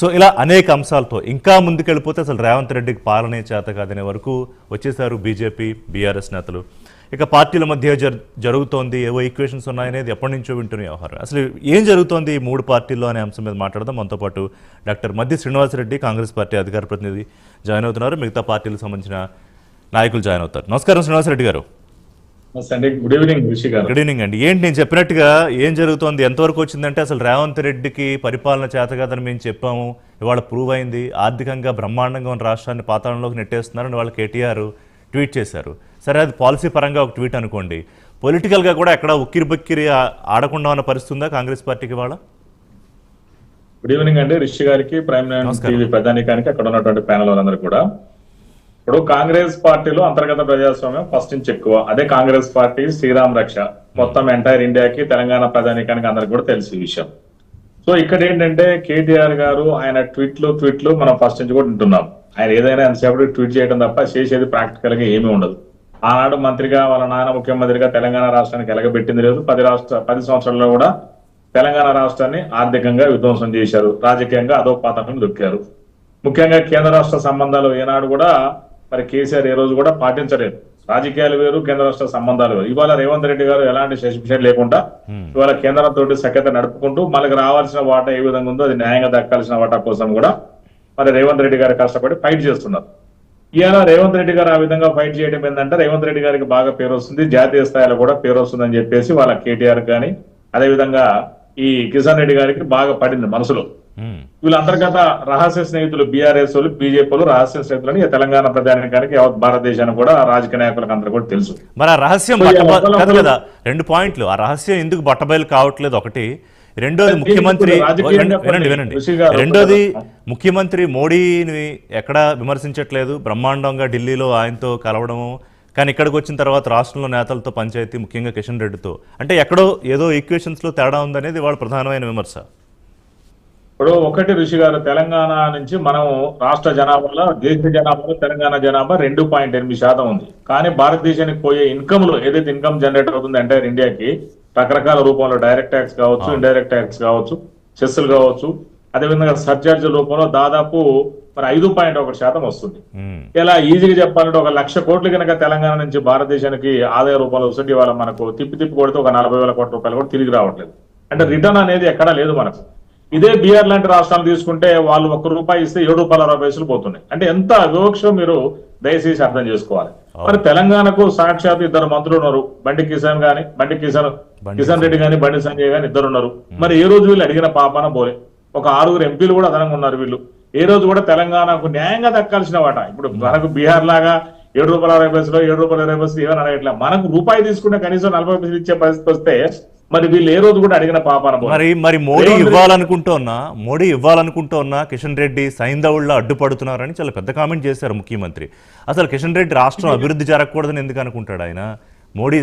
So ఇలా అనేక అంశాలతో ఇంకా ముందుకెళ్ళిపోతే అసలు రేవంత్ రెడ్డికి పాలనే చేత కాదనే వరకు వచ్చేసారు బీజేపీ బీఆర్ఎస్ నేతలు. ఇక పార్టీల మధ్య జరుగుతోంది, ఏవో ఈక్వేషన్స్ ఉన్నాయనేది ఎప్పటి నుంచో వింటున్న వ్యవహారం. అసలు ఏం జరుగుతోంది ఈ మూడు పార్టీల్లో అనే అంశం మీద మాట్లాడదాం. మనతో పాటు డాక్టర్ మద్ది శ్రీనివాసరెడ్డి, కాంగ్రెస్ పార్టీ అధికార ప్రతినిధి జాయిన్ అవుతున్నారు. మిగతా పార్టీలకు సంబంధించిన నాయకులు జాయిన్ అవుతారు. నమస్కారం శ్రీనివాసరెడ్డి గారు. గుడ్ ఈవినింగ్ ఋషి గారు. గుడ్ ఈవినింగ్ అండి. ఏంటి నేను చెప్పినట్టుగా ఏం జరుగుతోంది, ఎంతవరకు వచ్చిందంటే అసలు రేవంత్ రెడ్డికి పరిపాలన చేత కాదని మేము చెప్పాము, ఇవాళ ప్రూవ్ అయింది. ఆర్థికంగా బ్రహ్మాండంగా ఉన్న రాష్ట్రాన్ని పాతాళంలోకి నెట్టేస్తున్నారని వాళ్ళు కేటీఆర్ ట్వీట్ చేశారు. సరే, అది పాలసీ పరంగా ఒక ట్వీట్ అనుకోండి. పొలిటికల్గా కూడా ఎక్కడ ఉక్కిరి బక్కిరి ఆడకుండా ఉన్న పరిస్థితి ఉందా కాంగ్రెస్ పార్టీకి వాళ్ళ? గుడ్ ఈవినింగ్ అండి ఋషి గారికి, ప్రైమ్ టీవీ ప్రధానికానికి, అక్కడ ఉన్నటువంటి ప్యానల్ వాళ్ళందరూ కూడా. ఇప్పుడు కాంగ్రెస్ పార్టీలో అంతర్గత ప్రజాస్వామ్యం ఫస్ట్ నుంచి ఎక్కువ. అదే కాంగ్రెస్ పార్టీ శ్రీరామ్ రక్ష మొత్తం ఎంటైర్ ఇండియాకి, తెలంగాణ ప్రధానికానికి అందరికి కూడా తెలిసి విషయం. సో ఇక్కడ ఏంటంటే కేటీఆర్ గారు ఆయన ట్వీట్లు మనం ఫస్ట్ నుంచి కూడా వింటున్నాం. ఆయన ఏదైనా ఎంతసేపటి ట్వీట్ చేయడం తప్ప చేసేది ప్రాక్టికల్ గా ఏమీ ఉండదు. ఆనాడు మంత్రిగా వాళ్ళ నాన్న ముఖ్యమంత్రిగా తెలంగాణ రాష్ట్రానికి ఎలగబెట్టింది లేదు. 10 సంవత్సరాల్లో కూడా తెలంగాణ రాష్ట్రాన్ని ఆర్థికంగా విధ్వంసం చేశారు, రాజకీయంగా అధోపాతాళం దొక్కారు. ముఖ్యంగా కేంద్ర రాష్ట్ర సంబంధాలు ఏనాడు కూడా మరి కేసీఆర్ ఏ రోజు కూడా పాటించలేదు. రాజకీయాలు వేరు, కేంద్ర రాష్ట్ర సంబంధాలు వేరు. ఇవాళ రేవంత్ రెడ్డి గారు ఎలాంటి సస్పెన్షన్ లేకుండా ఇవాళ కేంద్రంతో సఖ్యత నడుపుకుంటూ మనకు రావాల్సిన వాటా ఏ విధంగా ఉందో అది న్యాయంగా దక్కాల్సిన వాటా కోసం కూడా మరి రేవంత్ రెడ్డి గారు కష్టపడి ఫైట్ చేస్తున్నారు. ఇవాళ రేవంత్ రెడ్డి గారు ఆ విధంగా ఫైట్ చేయడం ఏంటంటే రేవంత్ రెడ్డి గారికి బాగా పేరు వస్తుంది, జాతీయ స్థాయిలో కూడా పేరు వస్తుందని చెప్పేసి వాళ్ళ కేటీఆర్ కానీ అదేవిధంగా ఈ కిషన్ రెడ్డి గారికి బాగా పడింది మనసులో. వీళ్ళ అంతర్గత రహస్య స్నేహితులు బీఆర్ఎస్ వాళ్ళు, బీజేపీలు రహస్య స్నేహితులని తెలంగాణ ప్రధానికానికి యావత్ భారతదేశానికి కూడా రాజకీయ నాయకులకు అందరూ కూడా తెలుసు. మరి ఆ రహస్యం కదా 2 పాయింట్లు. ఆ రహస్యం ఎందుకు బట్టబయలు కావట్లేదు ఒకటి. రెండోది ముఖ్యమంత్రి మోడీని ఎక్కడా విమర్శించట్లేదు. బ్రహ్మాండంగా ఢిల్లీలో ఆయనతో కలవడము, కానీ ఇక్కడికి వచ్చిన తర్వాత రాష్ట్రంలో నేతలతో పంచాయతీ, ముఖ్యంగా కిషన్ రెడ్డితో అంటే ఎక్కడో ఏదో ఈక్వేషన్స్ లో తేడా ఉందనేది వాళ్ళ ప్రధానమైన విమర్శ. ఇప్పుడు ఒకటి ఋషి గారు, తెలంగాణ నుంచి మనం రాష్ట్ర జనాభాలో, దేశ జనాభాలో తెలంగాణ జనాభా 2.8% ఉంది. కానీ భారతదేశానికి పోయే ఇన్కమ్ లో ఏదైతే ఇన్కమ్ జనరేట్ అవుతుంది ఎంటైర్ ఇండియాకి రకరకాల రూపంలో డైరెక్ట్ ట్యాక్స్ కావచ్చు, ఇండైరెక్ట్ ట్యాక్స్ కావచ్చు, సెస్సులు కావచ్చు, అదేవిధంగా సర్చార్జ్ రూపంలో దాదాపు మరి 5.1% వస్తుంది. ఇలా ఈజీగా చెప్పాలంటే 1 లక్ష కోట్లు కనుక తెలంగాణ నుంచి భారతదేశానికి ఆదాయ రూపంలో వస్తుంది. ఇవాళ మనకు తిప్పి కొడితే 40,000 కోట్ల రూపాయలు కూడా తిరిగి రావట్లేదు. అంటే రిటర్న్ అనేది ఎక్కడా లేదు మనకు. ఇదే బీహార్ లాంటి రాష్ట్రాలు తీసుకుంటే వాళ్ళు ₹1 ఇస్తే ₹7.60 పోతున్నాయి. అంటే ఎంత వివక్ష మీరు దయచేసి అర్థం చేసుకోవాలి. మరి తెలంగాణకు సాక్షాత్ 2 మంత్రులు ఉన్నారు. కిషన్ రెడ్డి గాని, బండి సంజయ్ గాని 2 ఉన్నారు. మరి ఏ రోజు వీళ్ళు అడిగిన పాపాన పోలే. ఒక 6 ఎంపీలు కూడా అదనంగా ఉన్నారు. వీళ్ళు ఏ రోజు కూడా తెలంగాణకు న్యాయంగా దక్కాల్సిన వాట. ఇప్పుడు మనకు బీహార్ లాగా ₹7.60 ₹7.20 ఏమని అడగట్లే. మనకు రూపాయి తీసుకుంటే కనీసం 40 పైసలు ఇచ్చే పరిస్థితి వస్తే మరి వీళ్ళు ఏ రోజు కూడా అడిగిన పాపాన. మరి మోడీ ఇవ్వాలనుకుంటున్నా కిషన్ రెడ్డి సైంధవుల్లో అడ్డుపడుతున్నారని చాలా పెద్ద కామెంట్ చేశారు ముఖ్యమంత్రి. అసలు కిషన్ రెడ్డి రాష్ట్రం అభివృద్ధి జరగకూడదని ఎందుకు అనుకుంటాడు ఆయన? మోడీ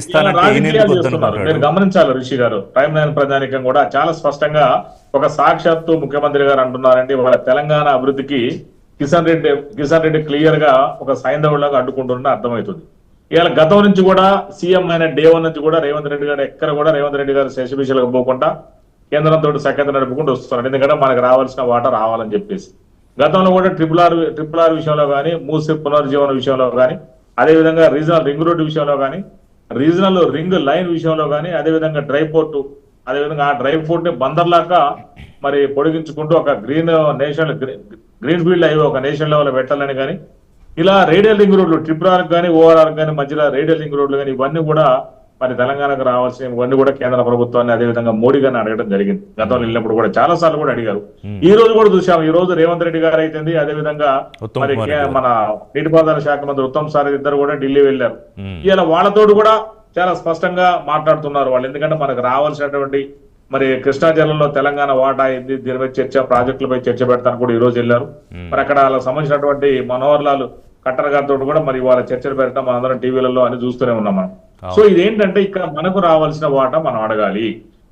మీరు గమనించాలి ఋషి గారు, ప్రైమ్ లైన్ ప్రధానికం కూడా చాలా స్పష్టంగా ఒక సాక్షాత్తు ముఖ్యమంత్రి గారు అంటున్నారండి, వాళ్ళ తెలంగాణ అభివృద్ధికి కిషన్ రెడ్డి క్లియర్ గా ఒక సైంధవులాగా అడ్డుకుంటున్న అర్థమవుతుంది. ఇవాళ గతం నుంచి కూడా సీఎం అయిన డే 1 నుంచి కూడా రేవంత్ రెడ్డి గారు ఎక్కడ కూడా రేవంత్ రెడ్డి గారు శశిభిషలకు పోకుండా కేంద్రంతో సఖ్యత నడుపుకుంటూ వస్తున్నారు. ఎందుకంటే మనకు రావాల్సిన వాటా రావాలని చెప్పేసి. గతంలో కూడా ట్రిపుల్ ఆర్ విషయంలో కానీ, మూసీ పునర్జీవన విషయంలో కానీ, అదేవిధంగా రీజనల్ రింగ్ రోడ్డు విషయంలో కానీ, రీజనల్ రింగ్ లైన్ విషయంలో కానీ, అదేవిధంగా డ్రై పోర్టు, అదేవిధంగా ఆ డ్రై పోర్ట్ ని బందర్లాగా మరి పొడిగించుకుంటూ ఒక గ్రీన్ ఫీల్డ్ హైవే ఒక నేషనల్ లెవెల్ పెట్టాలని కానీ, ఇలా రేడియల్ రింగ్ రోడ్లు ట్రిపుల్ ఆర్ కానీ, ఓఆర్ఆర్ కానీ, మధ్యలో రేడియల్ రింగ్ రోడ్లు కానీ ఇవన్నీ కూడా మరి తెలంగాణకు రావాల్సిన ఇవన్నీ కూడా కేంద్ర ప్రభుత్వాన్ని అదేవిధంగా మోడీ గారిని అడగడం జరిగింది. గతంలో వెళ్ళినప్పుడు కూడా చాలా సార్లు కూడా అడిగారు. ఈ రోజు కూడా చూసాం. ఈ రోజు రేవంత్ రెడ్డి గారు అయితే అదేవిధంగా మరి మన నీటిపారుదల శాఖ మంత్రి ఉత్తమ్ సార్ ఇద్దరు కూడా ఢిల్లీ వెళ్లారు. ఇలా వాళ్ళతోటి కూడా చాలా స్పష్టంగా మాట్లాడుతున్నారు వాళ్ళు. ఎందుకంటే మనకు రావాల్సినటువంటి మరి కృష్ణా జిల్లాలో తెలంగాణ వాటా అయింది, దీనిపై చర్చ, ప్రాజెక్టులపై చర్చ పెడతాను కూడా ఈ రోజు వెళ్ళారు. మరి అక్కడ వాళ్ళకి సంబంధించినటువంటి మనోహర్ లాల్ ఖట్టర్ గారితో కూడా మరి వాళ్ళ చర్చలు పెట్టడం మనందరం టీవీలలో అని చూస్తూనే ఉన్నాం మనం. సో ఇదేంటంటే ఇక్కడ మనకు రావాల్సిన వాటా మనం అడగాలి.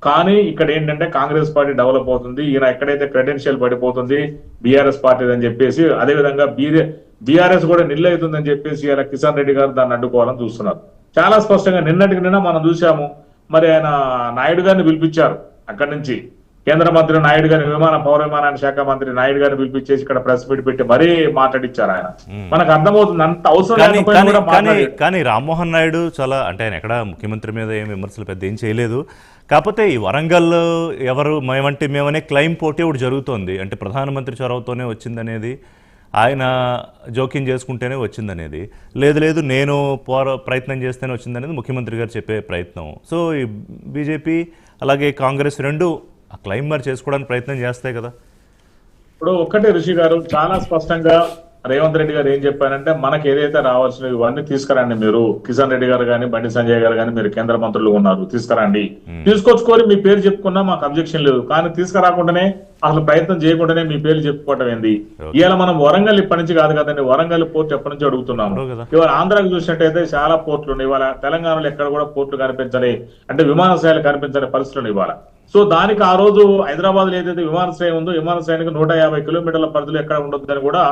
కానీ ఇక్కడ ఏంటంటే కాంగ్రెస్ పార్టీ డెవలప్ అవుతుంది, ఈయన ఎక్కడైతే క్రెడెన్షియల్ పడిపోతుంది బీఆర్ఎస్ పార్టీ అని చెప్పేసి, అదేవిధంగా బీఆర్ఎస్ కూడా నిల్లవుతుందని చెప్పేసి ఇలా కిషన్ రెడ్డి గారు దాన్ని అడ్డుకోవాలని చూస్తున్నారు. చాలా స్పష్టంగా నిన్నటికి నిన్న మనం చూసాము. మరి ఆయన నాయుడు గారిని పిలిపించారు అక్కడి నుంచి. కేంద్ర మంత్రి నాయుడు గారిని పౌర విమానయాన శాఖ మంత్రి నాయుడు గారిని పిలిపించేసి ఇక్కడ ప్రెస్ మీట్ పెట్టి మరీ మాట్లాడిచ్చారు ఆయన. మనకు అర్థమవుతుంది అంత అవసరం లేకపోయినా కూడా మాట్లాడారు. కానీ రామ్మోహన్ నాయుడు చాలా అంటే ఆయన ఎక్కడ ముఖ్యమంత్రి మీద ఏం విమర్శలు పెద్ద ఏం చేయలేదు. కాకపోతే ఈ వరంగల్ ఎవరు మేమనే క్లైమ్ పోటీ ఒకటి జరుగుతోంది. అంటే ప్రధానమంత్రి చొరవతోనే వచ్చిందనేది, ఆయన జోక్యం చేసుకుంటేనే వచ్చిందనేది, లేదు నేను ప్రయత్నం చేస్తేనే వచ్చిందనేది ముఖ్యమంత్రి గారు చెప్పే ప్రయత్నం. సో ఈ బీజేపీ అలాగే కాంగ్రెస్ రెండు ఆ క్లైమ్ మరి చేసుకోవడానికి ప్రయత్నం చేస్తాయి కదా. ఇప్పుడు ఒక్కటే ఋషి గారు చాలా స్పష్టంగా రేవంత్ రెడ్డి గారు ఏం చెప్పారంటే, మనకి ఏదైతే రావాల్సినవి ఇవన్నీ తీసుకురండి, మీరు కిషన్ రెడ్డి గారు కానీ బండి సంజయ్ గారు కానీ మీరు కేంద్ర మంత్రులు ఉన్నారు, తీసుకురండి, తీసుకొచ్చుకొని మీ పేరు చెప్పుకున్నా మాకు అబ్జెక్షన్ లేదు. కానీ తీసుకురాకుండానే అసలు ప్రయత్నం చేయకుండానే మీ పేరు చెప్పుకోవటం ఏంది? ఇవాళ మనం వరంగల్ ఇప్పటి నుంచి కాదు కదండి, వరంగల్ పోర్ట్ ఎప్పటి నుంచి అడుగుతున్నాము. ఇవాళ ఆంధ్రాకి చూసినట్టయితే చాలా పోర్టులు ఉన్నాయి. ఇవాళ తెలంగాణలో ఎక్కడ కూడా పోర్టులు కనిపించని, అంటే విమానాశ్రయాలు కనిపించని పరిస్థితులు ఇవాళ. సో దానికి ఆ రోజు హైదరాబాద్ లో ఏదైతే విమానాశ్రయం ఉందో, విమానాశ్రయానికి 150 కిలోమీటర్ల పరిధిలో ఎక్కడ ఉండొద్దని కూడా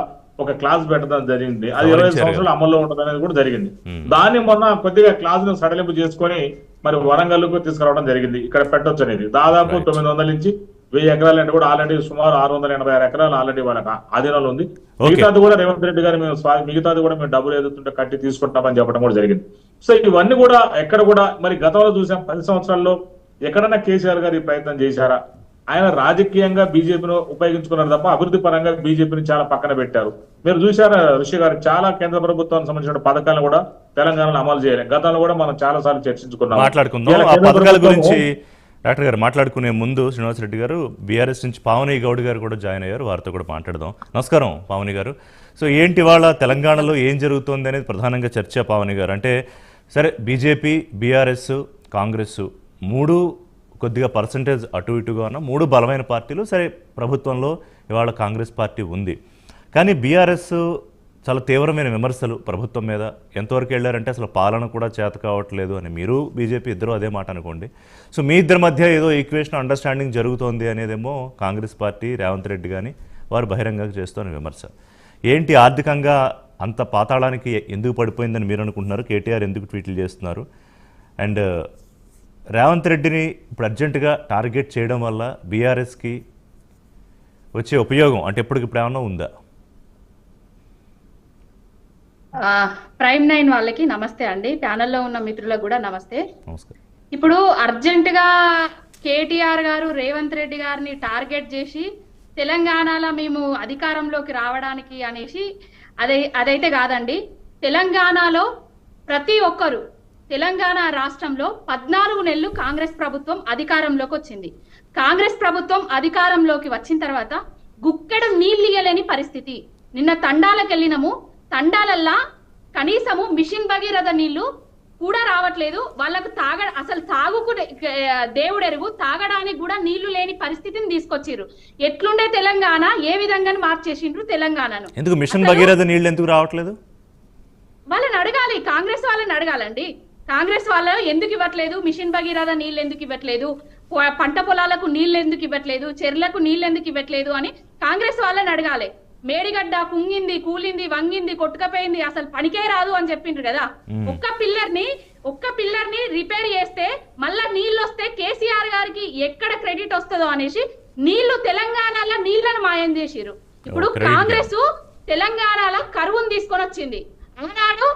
ఒక క్లాస్ పెట్టడం జరిగింది. అది 25 సంవత్సరాలు అమల్లో ఉండదు అనేది కూడా జరిగింది. దాన్ని మొన్న కొద్దిగా క్లాస్ ను సడలింపు చేసుకొని మరి వరంగల్ కు తీసుకురావడం జరిగింది. ఇక్కడ పెట్టొచ్చు అనేది దాదాపు 900 నుంచి 1000 ఎకరాలు అంటే కూడా ఆల్రెడీ సుమారు 686 ఎకరాలు ఆల్రెడీ వాళ్ళకి ఆధీనంలో ఉంది. మిగతాది కూడా రేవంత్ రెడ్డి గారు మిగతాది కూడా మేము డబ్బులు ఎదుగుతుంటే కట్టి తీసుకుంటామని చెప్పడం కూడా జరిగింది. సో ఇవన్నీ కూడా ఎక్కడ కూడా మరి గతంలో చూసాం 10 సంవత్సరాల్లో ఎక్కడన్నా కేసీఆర్ గారు ఈ ప్రయత్నం చేశారా? ఆయన రాజకీయంగా బీజేపీను ఉపయోగించుకున్నారు తప్ప అభివృద్ధి పరంగా బీజేపీని చాలా పక్కన పెట్టారు. మీరు చూసారా ఋషి గారు, చాలా కేంద్ర ప్రభుత్వానికి సంబంధించిన పథకాలను కూడా తెలంగాణలో అమలు చేయలేదు. గతంలో కూడా మనం చాలా సార్లు చర్చించుకున్నాం. మాట్లాడుకుందాం ఆ పథకాల గురించి. డాక్టర్ గారు మాట్లాడుకునే ముందు శ్రీనివాస్ రెడ్డి గారు బీఆర్ఎస్ నుంచి పావని గౌడ్ గారు కూడా జాయిన్ అయ్యారు, వారితో కూడా మాట్లాడదాం. నమస్కారం పావని గారు. సో ఏంటి వాళ్ళ తెలంగాణలో ఏం జరుగుతుంది అనేది ప్రధానంగా చర్చ. పావని గారు, అంటే సరే బీజేపీ, బీఆర్ఎస్, కాంగ్రెస్ మూడు కొద్దిగా పర్సంటేజ్ అటు ఇటుగా ఉన్న మూడు బలమైన పార్టీలు. సరే ప్రభుత్వంలో ఇవాళ కాంగ్రెస్ పార్టీ ఉంది, కానీ బీఆర్ఎస్ చాలా తీవ్రమైన విమర్శలు ప్రభుత్వం మీద ఎంతవరకు వెళ్ళారంటే అసలు పాలన కూడా చేత కావట్లేదు అని. మీరు బీజేపీ ఇద్దరు అదే మాట అనుకోండి. సో మీ ఇద్దరి మధ్య ఏదో ఈక్వేషన్ అండర్స్టాండింగ్ జరుగుతోంది అనేదేమో కాంగ్రెస్ పార్టీ, రేవంత్ రెడ్డి కానీ వారు బహిరంగంగా చేస్తున్న విమర్శ. ఏంటి ఆర్థికంగా అంత పాతాళానికి ఎందుకు పడిపోయిందని మీరు అనుకుంటున్నారు? కేటీఆర్ ఎందుకు ట్వీట్లు చేస్తున్నారు? అండ్ రేవంత్ రెడ్డిని ఇప్పుడు అర్జెంటుగా టార్గెట్ చేయడం వల్ల బీఆర్ఎస్కి వచ్చే ఉపయోగం అంటే ఎప్పటికిప్పుడు ఏమన్నా ఉందా? ప్రైమ్ 9 వాళ్ళకి నమస్తే అండి, ప్యానెల్లో ఉన్న మిత్రులకు కూడా నమస్తే. నమస్కారం. ఇప్పుడు అర్జెంటుగా కేటీఆర్ గారు రేవంత్ రెడ్డి గారిని టార్గెట్ చేసి తెలంగాణలో మేము అధికారంలోకి రావడానికి అనేసి అదైతే కాదండి. తెలంగాణలో ప్రతి ఒక్కరు, తెలంగాణ రాష్ట్రంలో 14 నెలలు కాంగ్రెస్ ప్రభుత్వం అధికారంలోకి వచ్చింది. కాంగ్రెస్ ప్రభుత్వం అధికారంలోకి వచ్చిన తర్వాత గుక్కెడు నీళ్ళు ఇయ్యలేని పరిస్థితి. నిన్న తండాలకు వెళ్ళినము, తండాలల్లా కనీసము మిషన్ భగీరథ నీళ్లు కూడా రావట్లేదు. వాళ్ళకు అసలు తాగుకు దేవుడెరుగు, తాగడానికి కూడా నీళ్లు లేని పరిస్థితిని తీసుకొచ్చిర్రు. ఎట్లుండే తెలంగాణ, ఏ విధంగా మార్చేసిండ్రు తెలంగాణను. ఎందుకు మిషన్ భగీరథ నీళ్లు ఎందుకు రావట్లేదు? వాళ్ళని అడగాలి, కాంగ్రెస్ వాళ్ళని అడగాలండి. కాంగ్రెస్ వాళ్ళు ఎందుకు ఇవ్వట్లేదు? మిషన్ భగీరథ నీళ్ళు ఎందుకు ఇవ్వట్లేదు? పంట పొలాలకు నీళ్ళు ఎందుకు ఇవ్వట్లేదు? చెర్లకు నీళ్ళు ఎందుకు ఇవ్వట్లేదు అని కాంగ్రెస్ వాళ్ళని అడగాలి. మేడిగడ్డ కుంగింది, కూలింది, వంగింది, కొట్టుకపోయింది, అసలు పనికే రాదు అని చెప్పిండ్రు కదా. ఒక్క పిల్లర్ని రిపేర్ చేస్తే మళ్ళా నీళ్ళు వస్తే కేసీఆర్ గారికి ఎక్కడ క్రెడిట్ వస్తుందో అనేసి నీళ్లు తెలంగాణలో నీళ్లను మాయం చేసిరు. ఇప్పుడు కాంగ్రెస్ తెలంగాణలో కరువును తీసుకొని వచ్చింది. ఆనాడు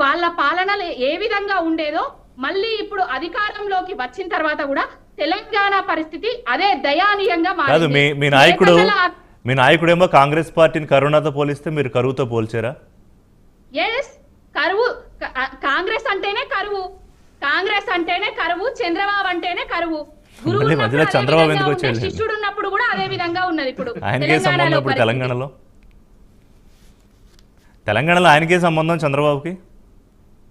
వాళ్ళ పాలన ఏ విధంగా ఉండేదో మళ్ళీ ఇప్పుడు అధికారంలోకి వచ్చిన తర్వాత కూడా తెలంగాణ పరిస్థితి అదే దయానీయంగా మారింది. మీ నాయకుడేమో కాంగ్రెస్ పార్టీని కరోనాతో పోలిస్తే మీరు కరువుతో పోల్చారా? కరువు, కాంగ్రెస్ అంటేనే కరువు, కాంగ్రెస్ అంటేనే కరువు, చంద్రబాబు అంటేనే కరువు. చంద్రబాబు ఎందుకు వచ్చాడు? శిష్యుడు ఉన్నప్పుడు కూడా అదే విధంగా ఉన్నది. ఇప్పుడు ఆయనకే సంబంధం, ఇప్పుడు తెలంగాణలో ఆయనకే సంబంధం చంద్రబాబుకి.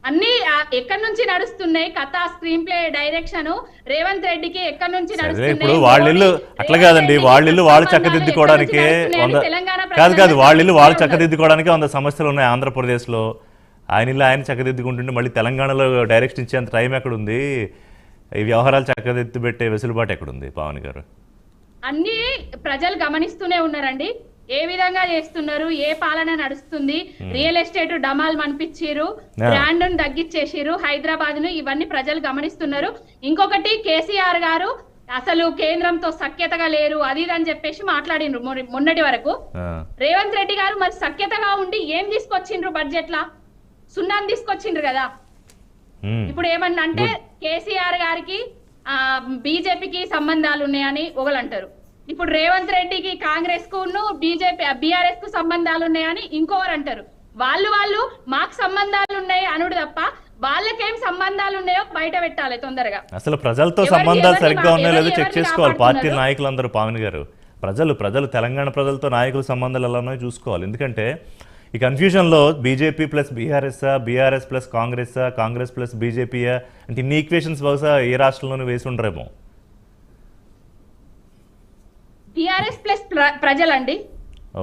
అన్ని ఎక్కడి నుంచి నడుస్తున్నాయి? కథ, స్క్రీన్ ప్లే, డైరెక్షన్ రేవంత్ రెడ్డికి ఎక్కడి నుంచి నడుస్తున్నాయి? ఇప్పుడు వాళ్ళిల్లు అట్లా కాదండి, వాళ్ళిల్లు వాళ్ళు చక్కదిద్దుకోవడానికే వాళ్ళిల్లు వాళ్ళు చక్కదిద్దుకోవడానికే 100 సమస్యలు ఉన్నాయి ఆంధ్రప్రదేశ్లో. ఆయన ఇల్లు ఆయన చక్కదిద్దుకుంటుంటే మళ్ళీ తెలంగాణలో డైరెక్షన్ ఇచ్చేంత టైం ఎక్కడుంది? ఈ వ్యవహారాలు చక్కదిద్దు పెట్టే వెసులుబాటు ఎక్కడుంది పావని గారు? అన్ని ప్రజలు గమనిస్తూనే ఉన్నారండి, ఏ విధంగా చేస్తున్నారు, ఏ పాలన నడుస్తుంది. రియల్ ఎస్టేట్ డమాల్ మనిపించారు, బ్రాండ్ తగ్గించేసారు హైదరాబాద్ ను, ఇవన్నీ ప్రజలు గమనిస్తున్నారు. ఇంకొకటి కేసీఆర్ గారు అసలు కేంద్రంతో సఖ్యతగా లేరు అది ఇది అని చెప్పేసి మాట్లాడిండ్రు మొన్నటి వరకు. రేవంత్ రెడ్డి గారు మరి సఖ్యతగా ఉండి ఏం తీసుకొచ్చిండ్రు? బడ్జెట్ లా సున్నాన్ని తీసుకొచ్చిండ్రు కదా. ఇప్పుడు ఏమన్నా అంటే కేసీఆర్ గారికి బీజేపీకి సంబంధాలు ఉన్నాయని ఒకళ్ళు అంటారు. ఇప్పుడు రేవంత్ రెడ్డికి కాంగ్రెస్ కు బీఆర్ఎస్ కు సంబంధాలు ఉన్నాయని ఇంకోరు అంటారు. వాళ్ళు మాకు సంబంధాలు ఉన్నాయి అనుడు తప్ప వాళ్ళకేం సంబంధాలు ఉన్నాయో బయట పెట్టాలి తొందరగా. అసలు ప్రజలతో సంబంధాలు సరిగ్గా ఉన్నాయో లేదో చెక్ చేసుకోవాలి పార్టీ నాయకులందరూ. పవన్ గారు ప్రజలు తెలంగాణ ప్రజలతో నాయకుల సంబంధాలు ఎలా ఉన్నాయో చూసుకోవాలి. ఎందుకంటే ఈ కన్ఫ్యూజన్లో BJP plus BRS plus Congress plus బీజేపీయా అంటే ఇన్ని ఈక్వేషన్స్ బహుశా ఏ రాష్ట్రంలోనూ వేసి ఉండరేమో. బీఆర్ఎస్ ప్లస్ ప్రజలండి,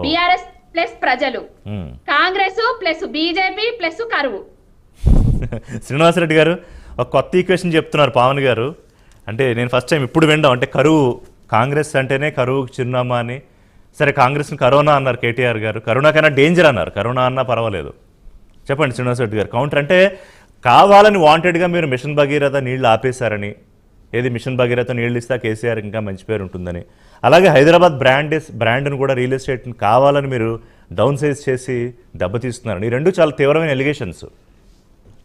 బీఆర్ఎస్ ప్లస్ ప్రజలు, కాంగ్రెస్ ప్లస్ బీజేపీ ప్లస్ కరువు. శ్రీనివాసరెడ్డి గారు ఒక కొత్త ఈక్వేషన్ చెప్తున్నారు పవన్ గారు. అంటే నేను ఫస్ట్ టైం ఇప్పుడు వింటాం. అంటే కరువు, కాంగ్రెస్ అంటేనే కరువుకు చిరునామా అని. సరే, కాంగ్రెస్ని కరోనా అన్నారు కేటీఆర్ గారు, కరోనా కన్నా డేంజర్ అన్నారు, కరోనా అన్నా పర్వాలేదు. చెప్పండి శ్రీనివాసరెడ్డి గారు కౌంటర్. అంటే కావాలని వాంటెడ్గా మీరు మిషన్ భగీరథ నీళ్లు ఆపేశారని, ఏది మిషన్ భగీరథ నీళ్ళు ఇస్తా కేసీఆర్ ఇంకా మంచి పేరు ఉంటుందని, అలాగే హైదరాబాద్ బ్రాండ్ను కూడా రియల్ ఎస్టేట్ని కావాలని మీరు డౌన్ సైజ్ చేసి దెబ్బతీస్తున్నారని, ఈ రెండు చాలా తీవ్రమైన ఎలిగేషన్స్.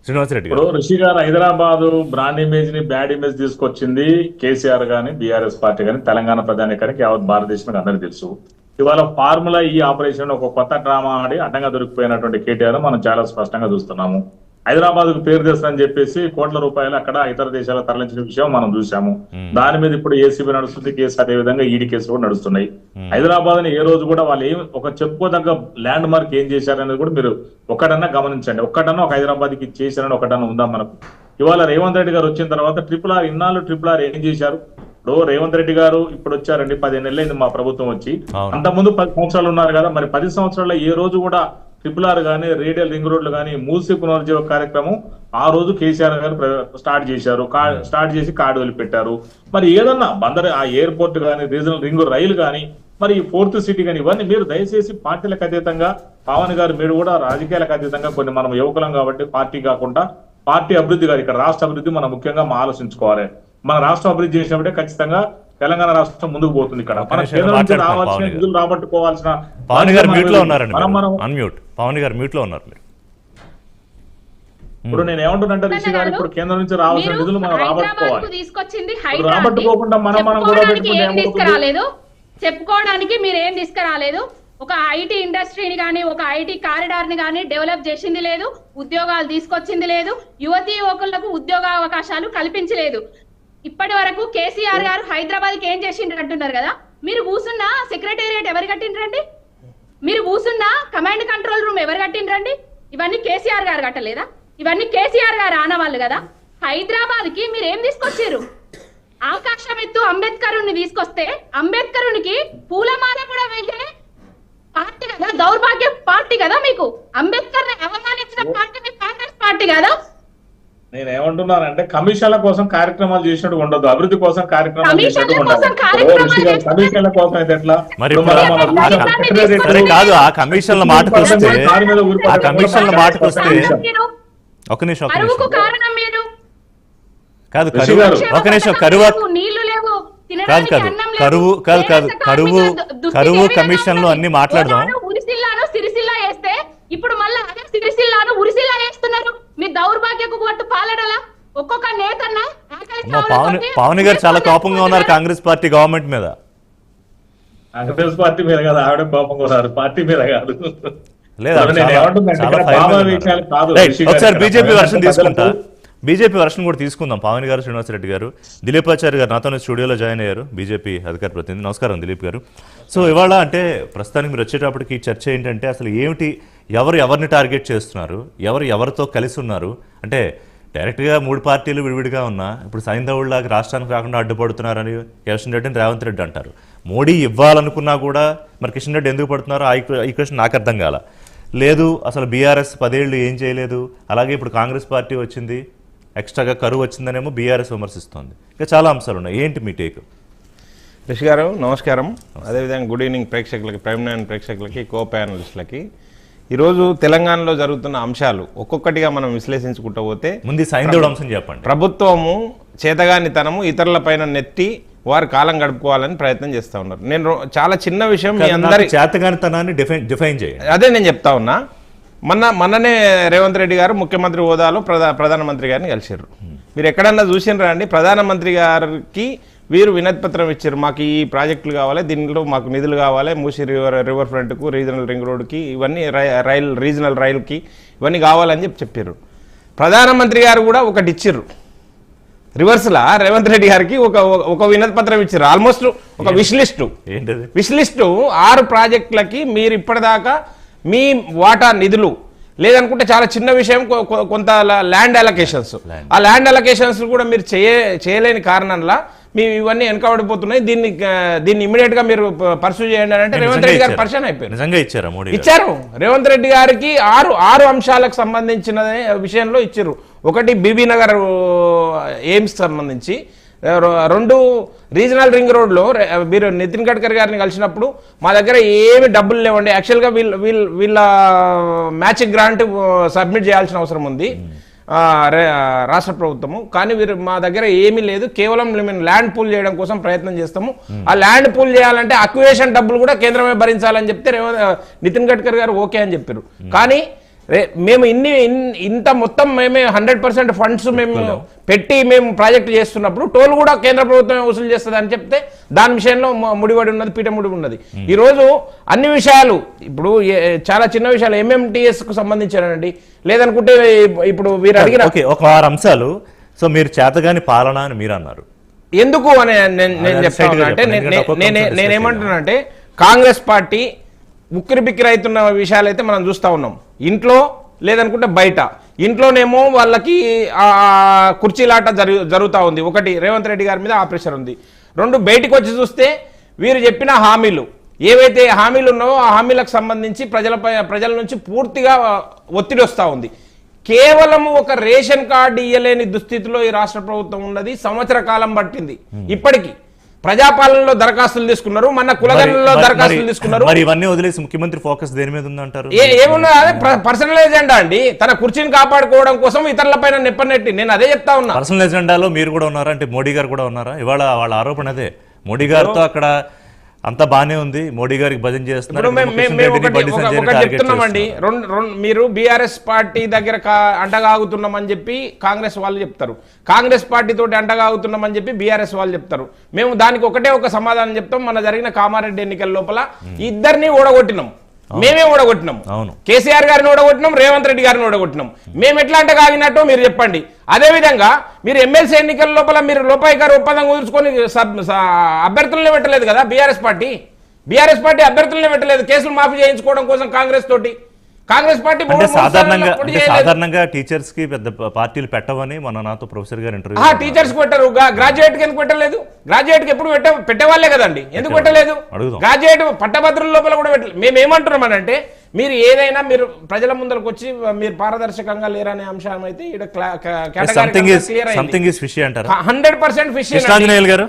శ్రీనివాసరెడ్డి గారు, ఇప్పుడు రిషి గారు హైదరాబాద్ బ్రాండ్ ఇమేజ్ ని బ్యాడ్ ఇమేజ్ తీసుకొచ్చింది కేసీఆర్ గానీ బీఆర్ఎస్ పార్టీ కానీ తెలంగాణ ప్రధానికానికి యావత్ భారతదేశానికి అందరికీ తెలుసు. ఇవాళ ఫార్ములా ఈ ఆపరేషన్ ఒక కొత్త డ్రామా ఆడి అడ్డంగా దొరికిపోయినటువంటి కేటీఆర్ మనం చాలా స్పష్టంగా చూస్తున్నాము. హైదరాబాద్ కు పేరు తెస్తానని చెప్పేసి కోట్ల రూపాయలు అక్కడ ఇతర దేశాలకు తరలించిన విషయం మనం చూసాము. దాని మీద ఇప్పుడు ఏసీబీ నడుస్తుంది కేసు, అదే విధంగా ఈడీ కేసులు కూడా నడుస్తున్నాయి. హైదరాబాద్ ని ఏ రోజు కూడా వాళ్ళు ఏం ఒక చెప్పుకోదగ్గ ల్యాండ్ మార్క్ ఏం చేశారనేది కూడా మీరు ఒకటన్నా గమనించండి. ఒక్కటన్నా ఒక హైదరాబాద్ కి చేశారని ఒకటన్నా ఉందా మనకు? ఇవాళ రేవంత్ రెడ్డి గారు వచ్చిన తర్వాత RRR ఇన్నాళ్ళు RRR ఏం చేశారు? ఇప్పుడు రేవంత్ రెడ్డి గారు ఇప్పుడు వచ్చారండి, 15 నెలలైంది మా ప్రభుత్వం వచ్చి. అంతకుముందు 10 సంవత్సరాలు ఉన్నారు కదా. మరి 10 సంవత్సరాల్లో ఏ రోజు కూడా RRR కానీ రేడియల్ రింగ్ రోడ్లు కానీ మూసి పునరుజ్జీవ కార్యక్రమం ఆ రోజు కేసీఆర్ గారు స్టార్ట్ చేశారు. స్టార్ట్ చేసి కార్డు వదిలిపెట్టారు. మరి ఏదన్నా బందర్ ఆ ఎయిర్పోర్ట్ కానీ రీజనల్ రింగ్ రైలు కానీ మరి 4th సిటీ కానీ ఇవన్నీ మీరు దయచేసి పార్టీలకు అతీతంగా, పవన్ గారు మీరు కూడా రాజకీయాలకు అతీతంగా కొన్ని మనం యువకులం కాబట్టి పార్టీ కాకుండా పార్టీ అభివృద్ధి కాదు, ఇక్కడ రాష్ట్ర అభివృద్ధి మనం ముఖ్యంగా ఆలోచించుకోవాలి. మన రాష్ట్రం అభివృద్ధి చేసినప్పుడే ఖచ్చితంగా తెలంగాణ రాష్ట్రం ముందుకు పోతుంది. ఇక్కడ మన కేంద్రం నుంచి రావాల్సిన నిధులు రాబట్టుకోవాల్సిన పవన్ గారు మ్యూట్ లో ఉన్నారండి, అన్మ్యూట్. పవన్ గారు మ్యూట్ లో ఉన్నారు. ఇప్పుడు నేను ఏమంటున్నానంటే రిషి గారు, ఇప్పుడు కేంద్రం నుంచి రావాల్సిన నిధులు మనం రాబట్టుకోవాలి. రాబట్టుకోకుండా మనం కూడా తీసుకురాలేదు, చెప్పుకోవడానికి మీరు ఏం తీసుకురాలేదు. ఒక ఐటీ ఇండస్ట్రీని కానీ ఒక ఐటీ కారిడార్ ని కానీ డెవలప్ చేసింది లేదు, ఉద్యోగాలు తీసుకొచ్చింది లేదు, యువతీ యువకులకు ఉద్యోగ అవకాశాలు కల్పించలేదు. ఇప్పటి వరకు కేసీఆర్ గారు హైదరాబాద్ కి ఏం చేసిండ్రు అంటున్నారు కదా. మీరు కూసున్న సెక్రటేరియట్ ఎవరు కట్టిండ్రండి? మీరు కూసున్న కమాండ్ కంట్రోల్ రూమ్ ఎవరు కట్టిండ్రండి? ఇవన్నీ కేసీఆర్ గారు కట్టలేదా? ఇవన్నీ కేసీఆర్ గారు ఆనవాళ్ళు కదా. హైదరాబాద్ కి మీరు ఏం తీసుకొచ్చారు? ఆకాశం ఎత్తు అంబేద్కరుని తీసుకొస్తే అంబేద్కరునికి పూలమాల కూడా వేసే పార్టీ కదా, దౌర్భాగ్య పార్టీ కదా. మీకు అంబేద్కర్ అవమానించిన పార్టీ మీ కాంగ్రెస్ పార్టీ కదా. నేను ఏమంటున్నానంటే కమిషన్ల కోసం కార్యక్రమాలు చేసినట్టు ఉండదు, అభివృద్ధి కోసం కార్యక్రమాలు చేసినట్టు ఉండదు. కమిషన్ల కోసం అయితే ఎట్లా? కాదు, ఆ కమిషన్ల మాటకు వస్తే ఒక నిమిషం కాదు, ఒక నిమిషం కరువు కమిషన్లు అన్ని మాట్లాడదాం. ఉరిసిల్లాను సిరిసిల్లా వేస్తే ఇప్పుడు మళ్ళీ అదే సిరిసిల్లాను ఉరిసిల్లా వేస్తున్నారు. మీ దౌర్భాగ్యకు కొట్టు పాలడలా ఒక్కొక్క నేతన్నా. పవన్ గారు చాలా కోపంగా ఉన్నారు కాంగ్రెస్ పార్టీ గవర్నమెంట్ మీద. కాంగ్రెస్ పార్టీ మీద కాదు, ఆవిడ కోపంగా ఉన్నారు, పార్టీ మీద కాదు. ఒకసారి బీజేపీ వర్షన్ తీసుకుంటా, బీజేపీ వర్షన్ కూడా తీసుకుందాం. పవన్ గారు, శ్రీనివాసరెడ్డి గారు, దిలీప్ ఆచార్య గారు నాతో స్టూడియోలో జాయిన్ అయ్యారు, బీజేపీ అధికార ప్రతినిధి. నమస్కారం దిలీప్ గారు. సో ఇవాళ అంటే ప్రస్తుతానికి మీరు వచ్చేటప్పటికి చర్చ ఏంటంటే అసలు ఏమిటి, ఎవరిని టార్గెట్ చేస్తున్నారు, ఎవరితో కలిసి ఉన్నారు అంటే డైరెక్ట్గా 3 పార్టీలు విడివిడిగా ఉన్నా ఇప్పుడు సైంధవుల్లాగా రాష్ట్రానికి రాకుండా అడ్డుపడుతున్నారని కిషన్ రెడ్డిని రేవంత్ రెడ్డి అంటారు. మోడీ ఇవ్వాలనుకున్నా కూడా మరి కిషన్ రెడ్డి ఎందుకు పడుతున్నారో ఈ క్వశ్చన్ నాకు అర్థం కాల. లేదు అసలు బీఆర్ఎస్ 10 ఏళ్ళు ఏం చేయలేదు, అలాగే ఇప్పుడు కాంగ్రెస్ పార్టీ వచ్చింది, ఎక్స్ట్రాగా కరువు వచ్చిందనేమో బీఆర్ఎస్ విమర్శిస్తోంది. ఇంకా చాలా అంశాలు ఉన్నాయి, ఏంటి మీ టేక్? రిషి గారు నమస్కారం. అదేవిధంగా గుడ్ ఈవినింగ్ ప్రేక్షకులకి, ప్రైమ్ 9 ప్రేక్షకులకి, కో ప్యానలిస్టులకి. ఈరోజు తెలంగాణలో జరుగుతున్న అంశాలు ఒక్కొక్కటిగా మనం విశ్లేషించుకుంటూ పోతే ముందు సైంధవుడు అంశం చెప్పండి. ప్రభుత్వము చేతగానితనము ఇతరుల పైన నెట్టి వారు కాలం గడుపుకోవాలని ప్రయత్నం చేస్తూ ఉన్నారు. నేను చాలా చిన్న విషయం మీ అందరి చేతగానితనాన్ని డిఫైన్ చేయండి. అదే నేను చెప్తా ఉన్నా. మొన్ననే రేవంత్ రెడ్డి గారు ముఖ్యమంత్రి హోదాలో ప్రధానమంత్రి గారిని కలిసారు. మీరు ఎక్కడన్నా చూసినరా అండి? ప్రధానమంత్రి గారికి వీరు వినతి పత్రం ఇచ్చారు, మాకు ఈ ప్రాజెక్టులు కావాలి, దీనిలో మాకు నిధులు కావాలి, మూసీ రివర్ ఫ్రంట్కు, రీజనల్ రింగ్ రోడ్కి, ఇవన్నీ రీజనల్ రైలుకి ఇవన్నీ కావాలని చెప్పారు. ప్రధానమంత్రి గారు కూడా ఒకటి ఇచ్చిర్రు, రివర్స్లా రేవంత్ రెడ్డి గారికి ఒక వినతి పత్రం ఇచ్చారు. ఆల్మోస్ట్ ఒక విష్ లిస్టు 6 ప్రాజెక్టులకి మీరు ఇప్పటిదాకా మీ వాటా నిధులు లేదనుకుంటే చాలా చిన్న విషయం కొంత ల్యాండ్ అలొకేషన్స్, ఆ ల్యాండ్ అలొకేషన్స్ కూడా మీరు చేయలేని కారణంలా మీ ఇవన్నీ వెనకబడిపోతున్నాయి, దీన్ని ఇమీడియట్ గా మీరు పర్సూ చేయండి అంటే రేవంత్ రెడ్డి గారు పర్సన్ అయిపోయారు. ఇచ్చారు రేవంత్ రెడ్డి గారికి 6 అంశాలకు సంబంధించిన విషయంలో ఇచ్చారు. ఒకటి బీబీ నగర్ ఎయిమ్స్ సంబంధించి, 2 రీజనల్ రింగ్ రోడ్లో మీరు నితిన్ గడ్కరీ గారిని కలిసినప్పుడు మా దగ్గర ఏమి డబ్బులు లేవండి, యాక్చువల్గా వీళ్ళ మ్యాచింగ్ గ్రాంట్ సబ్మిట్ చేయాల్సిన అవసరం ఉంది రాష్ట్ర ప్రభుత్వము, కానీ వీరు మా దగ్గర ఏమీ లేదు, కేవలం మేము ల్యాండ్ పూల్ చేయడం కోసం ప్రయత్నం చేస్తాము, ఆ ల్యాండ్ పూల్ చేయాలంటే అక్విజిషన్ డబ్బులు కూడా కేంద్రమే భరించాలని చెప్తే నితిన్ గడ్కరీ గారు ఓకే అని చెప్పారు. కానీ మేము ఇంత మొత్తం మేమే 100% ఫండ్స్ మేము పెట్టి మేము ప్రాజెక్టు చేస్తున్నప్పుడు టోల్ కూడా కేంద్ర ప్రభుత్వమే వసూలు చేస్తుంది అని చెప్తే దాని విషయంలో ముడిపడి ఉన్నది, పీఠ ముడి ఉన్నది. ఈరోజు అన్ని విషయాలు ఇప్పుడు చాలా చిన్న విషయాలు MMTS కు సంబంధించానండి, లేదనుకుంటే ఇప్పుడు వీరు అడిగిన ఒక 6 అంశాలు. సో మీరు చేతగాని పాలన అని మీరు అన్నారు, ఎందుకు అని నేను చెప్తాను అంటే నేనేమంటున్నానంటే కాంగ్రెస్ పార్టీ ఉక్కిరి బిక్కిరి అవుతున్న విషయాలు అయితే మనం చూస్తూ ఉన్నాం, ఇంట్లో లేదనుకుంటే బయట. ఇంట్లోనేమో వాళ్ళకి కుర్చీలాట జరుగుతూ ఉంది. ఒకటి రేవంత్ రెడ్డి గారి మీద ఆపరేషన్ ఉంది. 2 బయటికి వచ్చి చూస్తే వీరు చెప్పిన హామీలు ఏవైతే హామీలు ఉన్నాయో ఆ హామీలకు సంబంధించి ప్రజల నుంచి పూర్తిగా ఒత్తిడి వస్తూ ఉంది. కేవలం ఒక రేషన్ కార్డు ఇయ్యలేని దుస్థితిలో ఈ రాష్ట్ర ప్రభుత్వం ఉన్నది. సంవత్సర కాలం పట్టింది. ఇప్పటికీ ప్రజాపాలనలో దరఖాస్తులు తీసుకున్నారు, మన కులగణలో దరఖాస్తులు తీసుకున్నారు. మరి ఇవన్నీ వదిలేసి ముఖ్యమంత్రి ఫోకస్ దేని మీద ఉందంటారు? ఏమున్నా అదే పర్సనల్ ఎజెండా అండి, తన కుర్చీని కాపాడుకోవడం కోసం ఇతరులపైన నెప్పనెట్టి. నేను అదే చెప్తా ఉన్నా. పర్సనల్ ఎజెండాలో మీరు కూడా ఉన్నారా అంటే మోడీ గారు కూడా ఉన్నారా? ఇవాళ వాళ్ళ ఆరోపణ అదే, మోడీ గారితో అక్కడ అంతా బానే ఉంది, మోడీ గారికి భజన చేస్తున్నారు. చెప్తున్నామండి, మీరు బీఆర్ఎస్ పార్టీ దగ్గర అంటగాగుతున్నామని చెప్పి కాంగ్రెస్ వాళ్ళు చెప్తారు, కాంగ్రెస్ పార్టీ తోటి అంటగాగుతున్నామని చెప్పి బీఆర్ఎస్ వాళ్ళు చెప్తారు. మేము దానికి ఒక సమాధానం చెప్తాం. మన జరిగిన కామారెడ్డి ఎన్నికల లోపల ఇద్దరిని ఓడగొట్టినాం, మేమే ఓడగొట్టినాం. కేసీఆర్ గారిని ఓడగొట్టినాం, రేవంత్ రెడ్డి గారిని ఓడగొట్టినాం. మేము ఎట్లా అంటే కాగినట్టు మీరు చెప్పండి. అదే విధంగా మీరు ఎమ్మెల్సీ ఎన్నికల లోపల మీరు లోపాయి గారు ఒప్పందం కుదుర్చుకొని అభ్యర్థులనే పెట్టలేదు కదా. బీఆర్ఎస్ పార్టీ అభ్యర్థులనే పెట్టలేదు, కేసులు మాఫీ చేయించుకోవడం కోసం కాంగ్రెస్ తోటి. కాంగ్రెస్ పార్టీ సాధారణంగా టీచర్స్ కి పెద్ద పార్టీలు పెట్టవని నాతో ప్రొఫెసర్ గారు ఇంటర్వ్యూ. టీచర్స్ పెట్టరు, గ్రాడ్యుయేట్ కి ఎందుకు పెట్టలేదు? గ్రాడ్యుయేట్ కి ఎప్పుడు పెట్టేవాళ్ళే కదండి, ఎందుకు పెట్టలేదు? గ్రాడ్యుయేట్ పట్టభద్రుల లోపల కూడా పెట్టలేదు. మేము ఏమంటున్నామనంటే మీరు ఏదైనా మీరు ప్రజల ముందరకు వచ్చి మీరు పారదర్శకంగా లేరనే అంశం అయితే 100% ఫిష్ గారు.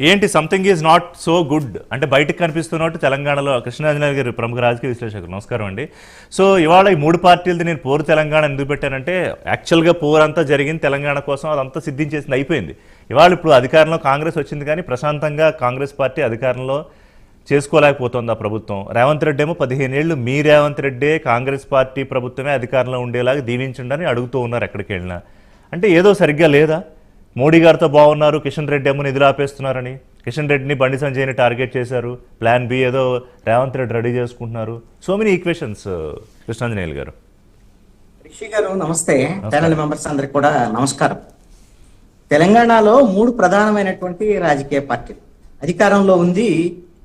ఏంటి something is not so good అంటే బయటకు కనిపిస్తున్నట్టు తెలంగాణలో కృష్ణాంజనేయులు గారు ప్రముఖ రాజకీయ విశ్లేషకులు. నమస్కారం అండి. సో ఇవాళ ఈ 3 పార్టీలది నేను పోరు తెలంగాణ ఎందుకు పెట్టానంటే యాక్చువల్గా పోరు అంతా జరిగింది తెలంగాణ కోసం, అదంతా సిద్ధించేసింది, అయిపోయింది. ఇవాళ ఇప్పుడు అధికారంలో కాంగ్రెస్ వచ్చింది, కానీ ప్రశాంతంగా కాంగ్రెస్ పార్టీ అధికారంలో చేసుకోలేకపోతుంది ఆ ప్రభుత్వం. రేవంత్ రెడ్డి ఏమో 15 ఏళ్ళు మీ రేవంత్ రెడ్డే కాంగ్రెస్ పార్టీ ప్రభుత్వమే అధికారంలో ఉండేలాగా దీవించండి అని అడుగుతూ ఉన్నారు ఎక్కడికి వెళ్ళినా. అంటే ఏదో సరిగ్గా లేదా? మోడీ గారితో బాగున్నారు, కిషన్ రెడ్డి ఏమో నిధులు ఆపేస్తున్నారని, కిషన్ రెడ్డిని బండి సంజయ్ని టార్గెట్ చేశారు, ప్లాన్ బి ఏదో రేవంత్ రెడ్డి రెడీ చేసుకుంటున్నారు. So many equations. Krishnanjaneyulu garu. Rishi గారు నమస్తే, ప్యానల్ మెంబర్స్ అందరికి కూడా నమస్కారం. తెలంగాణలో 3 ప్రధానమైనటువంటి రాజకీయ పార్టీలు, అధికారంలో ఉంది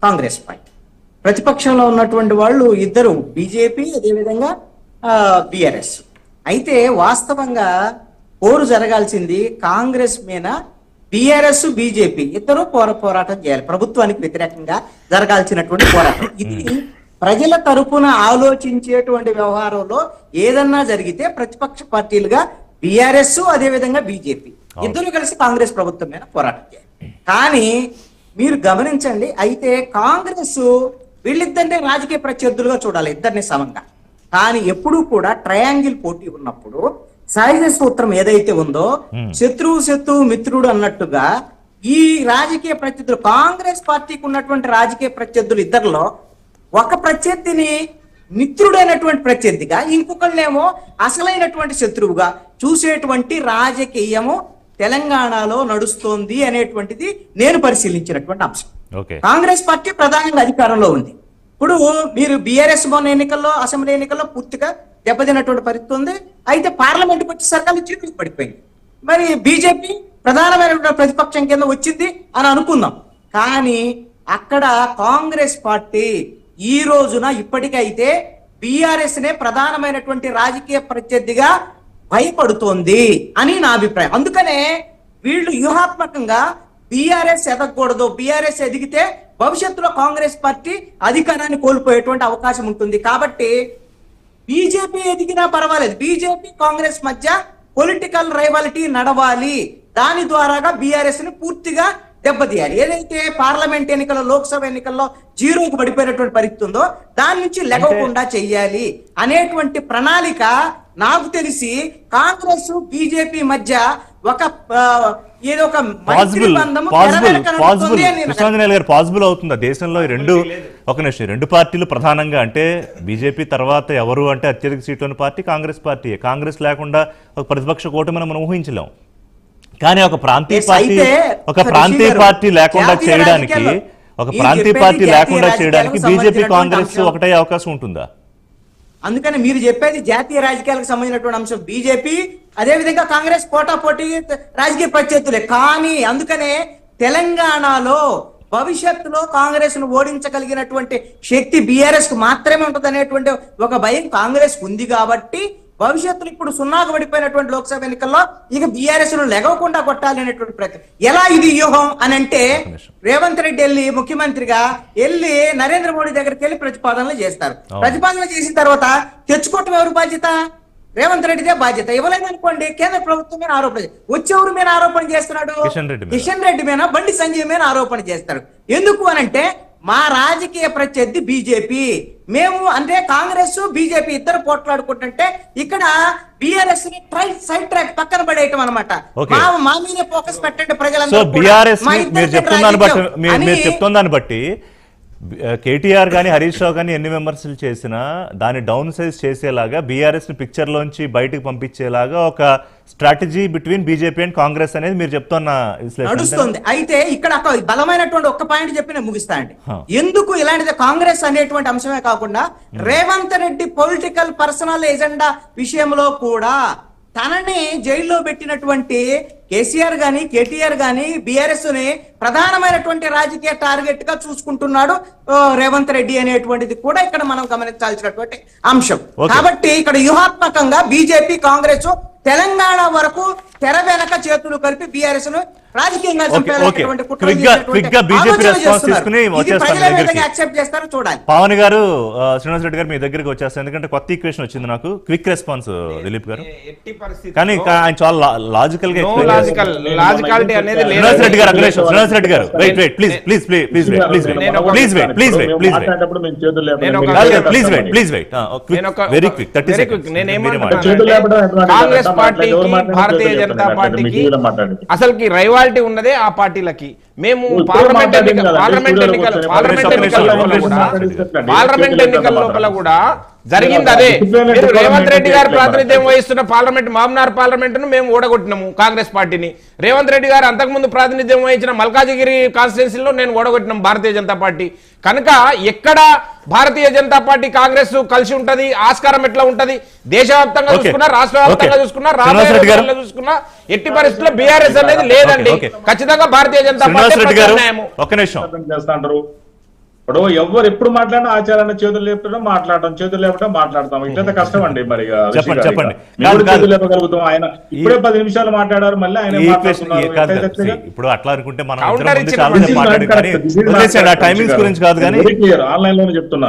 కాంగ్రెస్ పార్టీ, ప్రతిపక్షంలో ఉన్నటువంటి వాళ్ళు 2 బీజేపీ, అదేవిధంగా బీఆర్ఎస్. అయితే వాస్తవంగా పోరు జరగాల్సింది కాంగ్రెస్ మీద బీఆర్ఎస్ బీజేపీ ఇద్దరు పోరాటం చేయాలి, ప్రభుత్వానికి వ్యతిరేకంగా జరగాల్సినటువంటి పోరాటం. ఇది ప్రజల తరపున ఆలోచించేటువంటి వ్యవహారంలో ఏదన్నా జరిగితే ప్రతిపక్ష పార్టీలుగా బీఆర్ఎస్ అదేవిధంగా బీజేపీ ఇద్దరు కలిసి కాంగ్రెస్ ప్రభుత్వం మీద పోరాటం చేయాలి. కానీ మీరు గమనించండి, అయితే కాంగ్రెస్ వీళ్ళిద్దరినే రాజకీయ ప్రత్యర్థులుగా చూడాలి, ఇద్దరిని సమంగా. కానీ ఎప్పుడూ కూడా ట్రయాంగిల్ పోటీ ఉన్నప్పుడు సహజ సూత్రం ఏదైతే ఉందో శత్రువు మిత్రుడు అన్నట్టుగా ఈ రాజకీయ ప్రత్యర్థులు, కాంగ్రెస్ పార్టీకి ఉన్నటువంటి రాజకీయ ప్రత్యర్థులు ఇద్దరిలో ఒక ప్రత్యర్థిని మిత్రుడైనటువంటి ప్రత్యర్థిగా, ఇంకొకళ్ళేమో అసలైనటువంటి శత్రువుగా చూసేటువంటి రాజకీయము తెలంగాణలో నడుస్తోంది అనేటువంటిది నేను పరిశీలించినటువంటి అంశం. ఓకే, కాంగ్రెస్ పార్టీ ప్రధానంగా అధికారంలో ఉంది. ఇప్పుడు మీరు బీఆర్ఎస్ మొన్న ఎన్నికల్లో, అసెంబ్లీ ఎన్నికల్లో పూర్తిగా దెబ్బతిన్నటువంటి పరిస్థితి ఉంది. అయితే పార్లమెంట్కి వచ్చేసరికి చీకులు పడిపోయింది. మరి బీజేపీ ప్రధానమైనటువంటి ప్రతిపక్షం కింద వచ్చింది అని అనుకుందాం. కానీ అక్కడ కాంగ్రెస్ పార్టీ ఈ రోజున ఇప్పటికైతే బీఆర్ఎస్ నే ప్రధానమైనటువంటి రాజకీయ ప్రత్యర్థిగా భయపడుతోంది అని నా అభిప్రాయం. అందుకనే వీళ్ళు వ్యూహాత్మకంగా బీఆర్ఎస్ ఎదగకూడదు, బీఆర్ఎస్ ఎదిగితే భవిష్యత్తులో కాంగ్రెస్ పార్టీ అధికారాన్ని కోల్పోయేటువంటి అవకాశం ఉంటుంది. కాబట్టి బీజేపీ ఎదిగినా పర్వాలేదు, బీజేపీ కాంగ్రెస్ మధ్య పొలిటికల్ రైవాలిటీ నడవాలి. దాని ద్వారాగా బీఆర్ఎస్ ని పూర్తిగా దెబ్బతీయాలి. ఏదైతే పార్లమెంట్ ఎన్నికల్లో, లోక్సభ ఎన్నికల్లో జీరోకు పడిపోయినటువంటి పరిస్థితి ఉందో దాని నుంచి లెగవకుండా చెయ్యాలి అనేటువంటి ప్రణాళిక నాకు తెలిసి కాంగ్రెస్ బీజేపీ మధ్య ఒక ఏదో ఒక కృష్ణాంజనేయులు గారు పాసిబుల్ అవుతుందా దేశంలో? ఈ రెండు ఒక నిమిషం, రెండు పార్టీలు ప్రధానంగా అంటే బీజేపీ తర్వాత ఎవరు అంటే అత్యధిక సీట్లోని పార్టీ కాంగ్రెస్ పార్టీ. కాంగ్రెస్ లేకుండా ఒక ప్రతిపక్ష కూటమిని మనం ఊహించలేం. కానీ ఒక ప్రాంతీయ పార్టీ లేకుండా చేయడానికి బీజేపీ కాంగ్రెస్ ఒకటే అవకాశం ఉంటుందా? అందుకని మీరు చెప్పేది జాతీయ రాజకీయాలకు సంబంధించినటువంటి అంశం. బీజేపీ అదేవిధంగా కాంగ్రెస్ పోటాపోటీ రాజకీయ ప్రత్యర్థులే. కానీ అందుకనే తెలంగాణలో భవిష్యత్తులో కాంగ్రెస్ ను ఓడించగలిగినటువంటి శక్తి బీఆర్ఎస్ కు మాత్రమే ఉంటుంది అనేటువంటి ఒక భయం కాంగ్రెస్ ఉంది. కాబట్టి భవిష్యత్తులో ఇప్పుడు సున్నాకు పడిపోయినటువంటి లోక్సభ ఎన్నికల్లో ఇక బీఆర్ఎస్ ను లెగవకుండా కొట్టాలి అనేటువంటి ప్రయత్నం. ఎలా ఇది వ్యూహం అని అంటే, రేవంత్ రెడ్డి వెళ్ళి ముఖ్యమంత్రిగా వెళ్ళి నరేంద్ర మోడీ దగ్గరికి వెళ్ళి ప్రతిపాదనలు చేస్తారు. ప్రతిపాదనలు చేసిన తర్వాత తెచ్చుకోవటం ఎవరు బాధ్యత? రేవంత్ రెడ్డిదే బాధ్యత. ఇవ్వలేదనుకోండి కేంద్ర ప్రభుత్వం మీద ఆరోపణ. వచ్చేవారు మీద ఆరోపణ చేస్తున్నాడు, కిషన్ రెడ్డి మీద, బండి సంజయ్ మీద ఆరోపణ చేస్తారు. ఎందుకు అనంటే మా రాజకీయ ప్రత్యర్థి బీజేపీ, మేము అంటే కాంగ్రెస్ బీజేపీ ఇద్దరు పోట్లాడుకుంటుంటే ఇక్కడ బీఆర్ఎస్ ని సైడ్ ట్రాక్ పక్కన పడేయటం అనమాట. మా మీద ఫోకస్ పెట్టండి ప్రజలందరూ. మీరు చెప్తున్న దాన్ని బట్టి కేటీఆర్ కానీ హరీష్ రావు కానీ ఎన్ని విమర్శలు చేసినా దాన్ని డౌన్ సైజ్ చేసేలాగా బీఆర్ఎస్ ని పిక్చర్ లోంచి బయటకు పంపించేలాగా ఒక strategy between BJP and Congress అనేది మీరు చెప్తున్న నడుస్తుంది. అయితే ఇక్కడ బలమైనటువంటి ఒక్క పాయింట్ చెప్పి నేను ముగిస్తా అండి. ఎందుకు ఇలాంటిది కాంగ్రెస్ అనేటువంటి అంశమే కాకుండా Revanth Reddy political personal agenda విషయంలో కూడా తనని జైల్లో పెట్టినటువంటి కేసీఆర్ గాని కేటీఆర్ గాని బీఆర్ఎస్ ని ప్రధానమైనటువంటి రాజకీయ టార్గెట్ గా చూసుకుంటున్నాడు రేవంత్ రెడ్డి అనేటువంటిది కూడా ఇక్కడ మనం గమనించాల్సినటువంటి అంశం. కాబట్టి ఇక్కడ వ్యూహాత్మకంగా బీజేపీ కాంగ్రెస్ తెలంగాణ వరకు తెర వెనక చేతులు కలిపి బీఆర్ఎస్ ను రాజకీయంగా చూడాలి. పవన్ గారు, శ్రీనివాస్ రెడ్డి గారు మీ దగ్గరికి వచ్చేస్తారు, ఎందుకంటే కొత్త ఈక్వేషన్ వచ్చింది నాకు. క్విక్ రెస్పాన్స్ దిలీప్ గారు. కానీ ఆయన చాలా లాజికల్ గా లాజికాలిటీ అనేది లేదు. శ్రీనివాస్ రెడ్డి గారు, శ్రీనివాస్ రెడ్డి గారు, wait please please please please please please wait please wait please wait very quick 30 seconds. Congress పార్టీకి, భారతీయ జనతా పార్టీకి అసలుకి రైవాలిటీ ఉన్నదే ఆ పార్టీలకి. మేము పార్లమెంట్ ఎన్నికల లోపల కూడా జరిగింది అదే. మీరు రేవంత్ రెడ్డి గారు ప్రాతినిధ్యం వహిస్తున్న పార్లమెంట్, మామ్నార్ పార్లమెంట్ ను మేము ఓడగొట్టినాము కాంగ్రెస్ పార్టీని. రేవంత్ రెడ్డి గారు అంతకుముందు ప్రాతినిధ్యం వహించిన మల్కాజిగిరి కాన్స్టిట్యున్సీలో నేను ఓడగొట్టినాం భారతీయ జనతా పార్టీ. కనుక ఎక్కడ భారతీయ జనతా పార్టీ కాంగ్రెస్ కలిసి ఉంటది, ఆస్కారం ఎట్లా ఉంటది? దేశవ్యాప్తంగా చూసుకున్నా, రాష్ట్ర వ్యాప్తంగా చూసుకున్నా, రాష్ట్ర చూసుకున్నా ఎట్టి పరిస్థితుల్లో బీఆర్ఎస్ అనేది లేదండి. ఖచ్చితంగా భారతీయ జనతా పార్టీ చేస్తాంటారు. ఇప్పుడు ఎవరు ఎప్పుడు మాట్లాడినా ఆచారాన్ని చేతులు లేపడం మాట్లాడటం, చేతులు లేపడం మాట్లాడతాం. ఇట్లా కష్టం అండి. మరి చెప్పండి. చేతులు లేపగలుగుతాం. ఆయన ఇప్పుడే 10 నిమిషాలు మాట్లాడారు, మళ్ళీ ఆయన ఇప్పుడు అట్లా అనుకుంటే మనం టైమింగ్స్ గురించి కాదు కానీ ఆన్లైన్ లోనే చెప్తున్నా,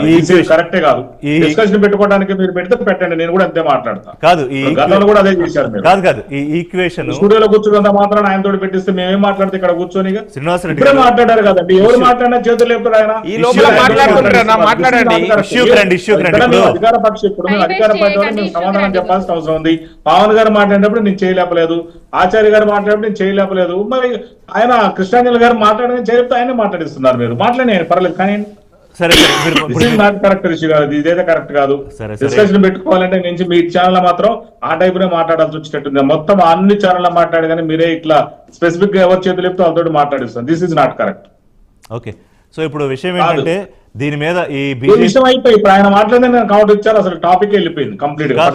కరెక్టే కాదు. డిస్కషన్ పెట్టుకోవడానికి మీరు పెడితే పెట్టండి, నేను కూడా అంతే మాట్లాడతాను. కాదు, గతంలో కూడా అదే చేశారు. కాదు ఈ ఈక్వేషన్ స్టూడియోలో కూర్చున్నంత మాత్రం ఆయన తోటి పెట్టిస్తే మేమేం మాట్లాడితే ఇక్కడ కూర్చొని శ్రీనివాస్ రెడ్డి మాట్లాడారు కదండి. ఎవరు మాట్లాడినా చేతులు లేపుతారు. ఆయన లోపల మాట్లాడుకుంటారా? మాట్లాడండి. ఇష్యూకి రండి. అధికార పక్షం ఇప్పుడు అధికార పార్టీ మేము సమాధానం చెప్పాల్సిన అవసరం ఉంది. పవన్ గారు మాట్లాడినప్పుడు నేను చేయలేపలేదు, ఆచార్య గారు మాట్లాడినప్పుడు నేను చేయలేపలేదు, మరి ఆయన కృష్ణాంజలి గారు మాట్లాడిన చెప్తే ఆయన మాట్లాడిస్తున్నారు. మీరు మాట్లాడి పర్లేదు కానీ సరే కరెక్ట్ రిషి గారు, ఇదైతే కరెక్ట్ కాదు. డిస్కషన్ పెట్టుకోవాలంటే నుంచి మీ ఛానల్ మాత్రం ఆ టైప్ నే మాట్లాడాల్సి వచ్చేటట్టుంది. మొత్తం అన్ని ఛానల్ మాట్లాడి కానీ మీరే ఇట్లా స్పెసిఫిక్ గా ఎవరు చేతులు చెప్తే వాళ్ళతో మాట్లాడిస్తాం. This is not correct. Okay, so ఇప్పుడు విషయం ఏంటంటే దీని మీద ఈ విషయం అయిపోయి ఇప్పుడు ఆయన మాట్లాడిన నేను కౌంటర్ ఇచ్చారు, అసలు టాపిక్ వెళ్ళిపోయింది కంప్లీట్ గా.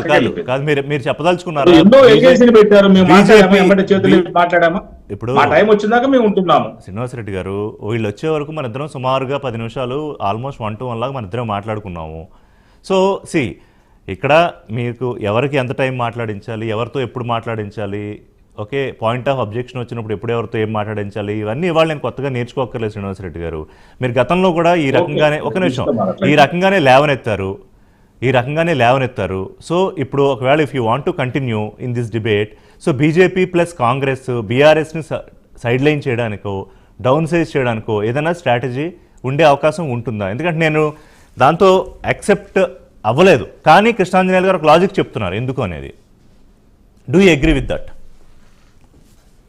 కాదు మీరు చెప్పదలుచుకున్నారు. ఎన్నో ఏజెన్సీని పెట్టారు, మేము మాట్లాడామా, చేతులు మాట్లాడామా, ఇప్పుడు ఆ టైం వచ్చిందాక మేము ఉంటున్నాము. శ్రీనివాసరెడ్డి గారు వీళ్ళు వచ్చే వరకు మన ఇద్దరం సుమారుగా 10 నిమిషాలు ఆల్మోస్ట్ 1 to 1 లాగా మన ఇద్దరం మాట్లాడుకున్నాము. సో ఇక్కడ మీకు ఎవరికి ఎంత టైం మాట్లాడించాలి, ఎవరితో ఎప్పుడు మాట్లాడించాలి, ఓకే, పాయింట్ ఆఫ్ అబ్జెక్షన్ వచ్చినప్పుడు ఎప్పుడు ఎవరితో ఏం మాట్లాడించాలి, ఇవన్నీ ఇవాళ నేను కొత్తగా నేర్చుకోక్కర్లేదు శ్రీనివాసరెడ్డి గారు. మీరు గతంలో కూడా ఈ రకంగానే ఒక నిమిషం ఈ రకంగానే లేవనెత్తారు. సో ఇప్పుడు ఒకవేళ if you want to continue in this debate, so BJP plus Congress బీఆర్ఎస్ని సైడ్ లైన్ చేయడానికో డౌన్ సైజ్ చేయడానికో ఏదైనా స్ట్రాటజీ ఉండే అవకాశం ఉంటుందా? ఎందుకంటే నేను దాంతో యాక్సెప్ట్ అవ్వలేదు, కానీ కృష్ణాంజనేయులు గారు ఒక లాజిక్ చెప్తున్నారు ఎందుకు అనేది. Do you agree with that?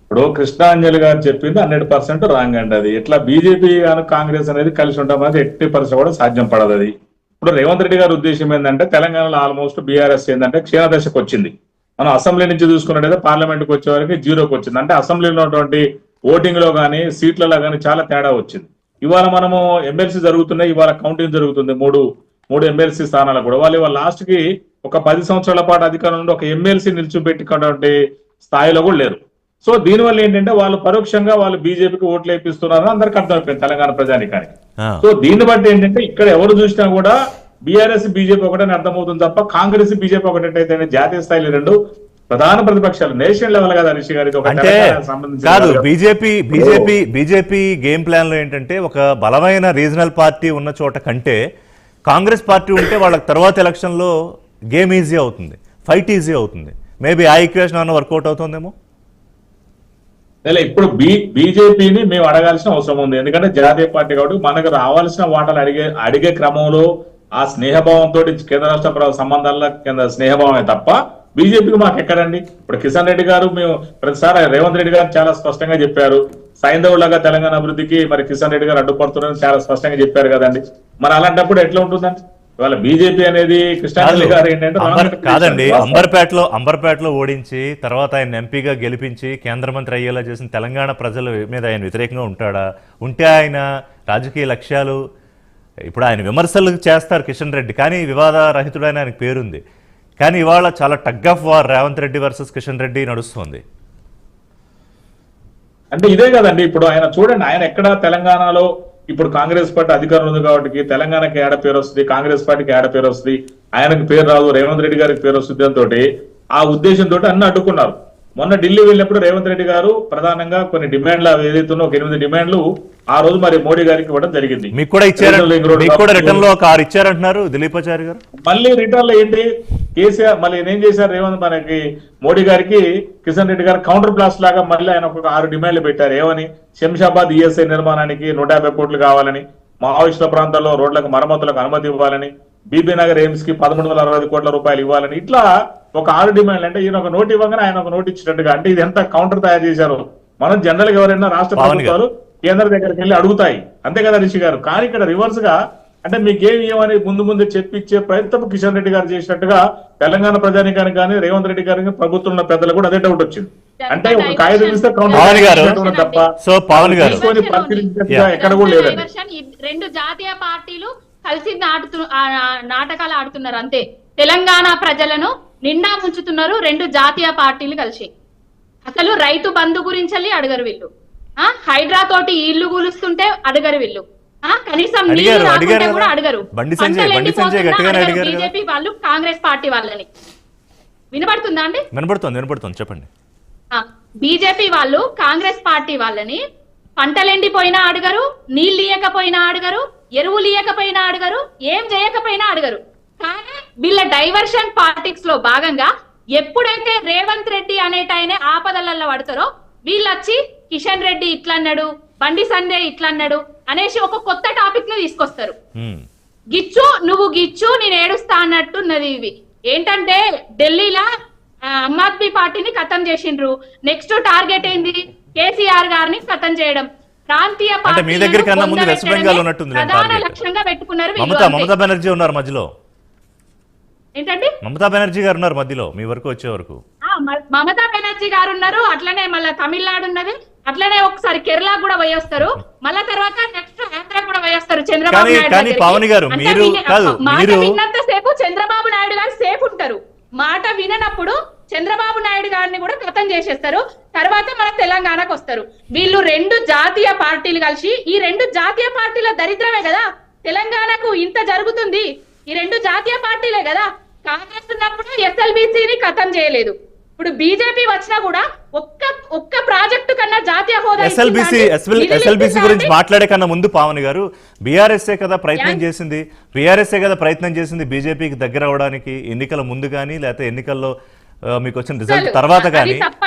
ఇప్పుడు కృష్ణాంజలి గారు చెప్పింది 100% రాంగ్ అండి. అది ఎట్లా బీజేపీ కాంగ్రెస్ అనేది కలిసి ఉంటాం అనేది 80% కూడా సాధ్యం పడదు. అది ఇప్పుడు రేవంత్ రెడ్డి గారి ఉద్దేశం ఏంటంటే తెలంగాణలో ఆల్మోస్ట్ బీఆర్ఎస్ ఏంటంటే క్షీణదశకు వచ్చింది. మనం అసెంబ్లీ నుంచి చూసుకున్నట్టయితే పార్లమెంట్కి వచ్చే వరకు 0కి వచ్చింది. అంటే అసెంబ్లీలో ఉన్నటువంటి ఓటింగ్ లో కానీ సీట్లలో కానీ చాలా తేడా వచ్చింది. ఇవాళ మనము ఎమ్మెల్సీ జరుగుతున్నాయి, ఇవాళ కౌంటింగ్ జరుగుతుంది. మూడు ఎమ్మెల్సీ స్థానాలు కూడా వాళ్ళు ఇవాళ లాస్ట్ కి ఒక 10 సంవత్సరాల పాటు అధికారం నుండి ఒక ఎమ్మెల్సీ నిలిచిపెట్టుకున్నటువంటి స్థాయిలో కూడా లేరు. సో దీనివల్ల ఏంటంటే వాళ్ళు పరోక్షంగా వాళ్ళు బీజేపీకి ఓట్లు వేపిస్తున్నారని అందరికి అర్థమైపోయింది తెలంగాణ ప్రజానికానికి. సో దీన్ని బట్టి ఏంటంటే ఇక్కడ ఎవరు చూసినా కూడా బీఆర్ఎస్ బీజేపీ ఒకటని అర్థమవుతుంది తప్ప కాంగ్రెస్ బీజేపీ ఒకటైతే జాతీయ స్థాయిలో 2 ప్రధాన ప్రతిపక్షాలు నేషనల్ లెవెల్ కదా రిషి గారి. అంటే కాదు, బీజేపీ గేమ్ ప్లాన్ లో ఏంటంటే ఒక బలమైన రీజనల్ పార్టీ ఉన్న చోట కంటే కాంగ్రెస్ పార్టీ ఉంటే వాళ్ళకి తర్వాత ఎలక్షన్ లో గేమ్ ఈజీ అవుతుంది, ఫైట్ ఈజీ అవుతుంది. మేబీ ఆ ఈక్వేషన్ అన్న వర్కౌట్ అవుతుందేమో. ఇప్పుడు బీజేపీని మేము అడగాల్సిన అవసరం ఉంది, ఎందుకంటే జాతీయ పార్టీ కాబట్టి మనకు రావాల్సిన వాటాలు అడిగే క్రమంలో ఆ స్నేహభావంతో కేంద్ర రాష్ట్ర సంబంధాల కింద స్నేహభావమే తప్ప బీజేపీకి మాకు ఎక్కడండి. ఇప్పుడు కిషన్ రెడ్డి గారు మేము ప్రతిసారి రేవంత్ రెడ్డి గారు చాలా స్పష్టంగా చెప్పారు, సైంధవులాగా తెలంగాణ అభివృద్ధికి మరి కిషన్ రెడ్డి గారు అడ్డుపడుతున్నారని చాలా స్పష్టంగా చెప్పారు కదండి. మరి అలాంటప్పుడు ఎట్లా ఉంటుందండి? ఇవాళ బీజేపీ అనేది కృష్ణారెడ్డి గారు ఏంటంటే కాదండి, అంబర్పేటలో ఓడించి తర్వాత ఆయన ఎంపీగా గెలిపించి కేంద్ర మంత్రి అయ్యేలా చేసిన తెలంగాణ ప్రజల మీద ఆయన వ్యతిరేకంగా ఉంటాడా? ఉంటే ఆయన రాజకీయ లక్ష్యాలు ఇప్పుడు ఆయన విమర్శలు చేస్తారు కిషన్ రెడ్డి, కానీ వివాద రహితుడైన ఆయనకు పేరుంది. కానీ ఇవాళ చాలా tug of war Revanth Reddy versus Kishan Reddy నడుస్తుంది. అంటే ఇదే కదండి. ఇప్పుడు ఆయన చూడండి, ఆయన ఎక్కడ తెలంగాణలో ఇప్పుడు కాంగ్రెస్ పార్టీ అధికారం ఉంది కాబట్టి తెలంగాణకి ఏడ పేరు వస్తుంది, కాంగ్రెస్ పార్టీకి ఏడ పేరు వస్తుంది, ఆయనకు పేరు రాదు, రేవంత్ రెడ్డి గారికి పేరు వస్తుంది అని ఆ ఉద్దేశంతో అన్ని అడ్డుకున్నారు. మొన్న ఢిల్లీ వెళ్ళినప్పుడు రేవంత్ రెడ్డి గారు ప్రధానంగా కొన్ని డిమాండ్లు ఏదైతే ఒక 8 డిమాండ్లు ఆ రోజు మరి మోడీ గారికి ఇవ్వడం జరిగింది. మీకు కూడా రిటర్న్ లో ఒక 6 ఇచ్చారంటున్నారు దిలీపాచారి గారు. మళ్ళీ రిటర్న్ లో ఏంటి కేసీఆర్ మళ్ళీ ఏం చేశారు, రేవంత్ మనకి మోడీ గారికి కిషన్ రెడ్డి గారు కౌంటర్ బ్లాస్ట్ లాగా మళ్ళీ ఆయన ఒక 6 డిమాండ్లు పెట్టారు. ఏమని? శంషాబాద్ ఈఎస్ఐ నిర్మాణానికి 150 కోట్లు కావాలని, మావోయిస్టుల ప్రాంతాల్లో రోడ్లకు మరమ్మతులకు అనుమతి ఇవ్వాలని, బీబీ నగర్ ఎయిమ్స్ కి 1160 కోట్ల రూపాయలు ఇవ్వాలని, ఇట్లా ఒక 6 డిమాండ్లు. అంటే ఈయన ఒక నోటు ఇవ్వగానే ఆయన ఒక నోటు ఇచ్చినట్టుగా. అంటే ఇది ఎంత కౌంటర్ తయారు చేశారు. మనం జనరల్ గా ఎవరైనా రాష్ట్ర ప్రభుత్వాలు కేంద్ర దగ్గరికి వెళ్ళి అడుగుతాయి, అంతే కదా రిషి గారు. కానీ ఇక్కడ రివర్స్ గా అంటే మీకేమి ఏమని ముందు చెప్పిచ్చే ప్రయత్నం కిషన్ రెడ్డి గారు చేసినట్టుగా తెలంగాణ ప్రజానికానికి కానీ రేవంత్ రెడ్డి గారికి ప్రభుత్వంలో పెద్దలు కూడా అదే డౌట్ వచ్చింది. అంటే ఒక కాగితం ఇస్తే తప్ప ఎక్కడ కూడా లేదండి. 2 జాతీయ పార్టీలు కలిసి నాటకాలు ఆడుతున్నారు అంతే. తెలంగాణ ప్రజలను నిండా ముంచుతున్నారు 2 జాతీయ పార్టీలు కలిసి. అసలు రైతు బంధు గురించి అడగరు వీళ్ళు, హైడ్రా తోటి ఇల్లు కూలుస్తుంటే అడగరు వీళ్ళు, కనీసం నీళ్లు రాకుంటే కూడా అడగరు. బీజేపీ వాళ్ళు కాంగ్రెస్ పార్టీ వాళ్ళని వినపడుతుందా అండి? వినపడుతుంది చెప్పండి. బీజేపీ వాళ్ళు కాంగ్రెస్ పార్టీ వాళ్ళని పంటలు ఎండిపోయినా అడగరు, నీళ్లు ఇయ్యకపోయినా అడగరు, ఎరువులు ఇయ్యకపోయినా అడగరు, ఏం చేయకపోయినా అడగరు. కానీ వీళ్ళ డైవర్షన్ పాలిటిక్స్ లో భాగంగా ఎప్పుడైతే రేవంత్ రెడ్డి అనేటాయనే ఆపదలలో పడతారో వీళ్ళొచ్చి కిషన్ రెడ్డి ఇట్లన్నాడు, బండి సంజయ్ ఇట్లా అన్నాడు అనేసి ఒక కొత్త టాపిక్ ని తీసుకొస్తారు. ఉమ్. గిచ్చు నువ్వు గిచ్చు నేను ఏడుస్తా అన్నట్టున్నది. ఇవి ఏంటంటే ఢిల్లీలో ఆమ్ ఆద్మీ పార్టీని ఖతం చేసిండ్రు. నెక్స్ట్ టార్గెట్ ఏంది? కేసీఆర్ గారిని ఖతం చేయడం. ప్రాంతీయ అంటే మీ దగ్గర కన్నా ముందు వెస్ట్ బెంగాల్ ఉన్నట్టుంది ప్రధాన లక్ష్యంగా పెట్టుకున్నారు వీళ్ళు. మమతా బెనర్జీ ఉన్నారు మధ్యలో. ఏంటండి? మమతా బెనర్జీ గారు ఉన్నారు మధ్యలో మీ వరకు వచ్చే వరకు. మమతా బెనర్జీ గారు ఉన్నారు. అట్లనే మళ్ళీ తమిళనాడు ఉన్నది. అట్లనే ఒకసారి కేరళ కూడా పోయేస్తారు. మళ్ళా తర్వాత నెక్స్ట్ ఆంధ్ర కూడా పోయేస్తారు చంద్రబాబు నాయుడు కానీ పవన్ గారు మీరు కాదు మాట విన్నంత సేపు చంద్రబాబు నాయుడు గారు సేఫ్ ఉంటారు. మాట విననప్పుడు చంద్రబాబు నాయుడు గారిని కూడా ఖతం చేసేస్తారు. తర్వాత మన తెలంగాణకు వస్తారు. వీళ్ళు రెండు జాతీయ పార్టీలు కలిసి, ఈ రెండు జాతీయ పార్టీల దరిద్రమే కదా తెలంగాణకు ఇంత జరుగుతుంది. ఈ రెండు జాతీయ పార్టీలే కదా. కాంగ్రెస్ ఉన్నప్పుడు ఎస్ఎల్బిసిని ఖతం చేయలేదు. ఇప్పుడు బీజేపీ వచ్చినా కూడా ఒక్క ప్రాజెక్టు కన్నా జాతీయ హోదా ఎస్ఎల్బిసి గురించి మాట్లాడే కన్నా ముందు పవన్ గారు బీఆర్ఎస్ఏ కదా ప్రయత్నం చేసింది బీజేపీకి దగ్గర అవడానికి ఎన్నికల ముందు కానీ లేకపోతే ఎన్నికల్లో మీకు వచ్చిన రిజల్ట్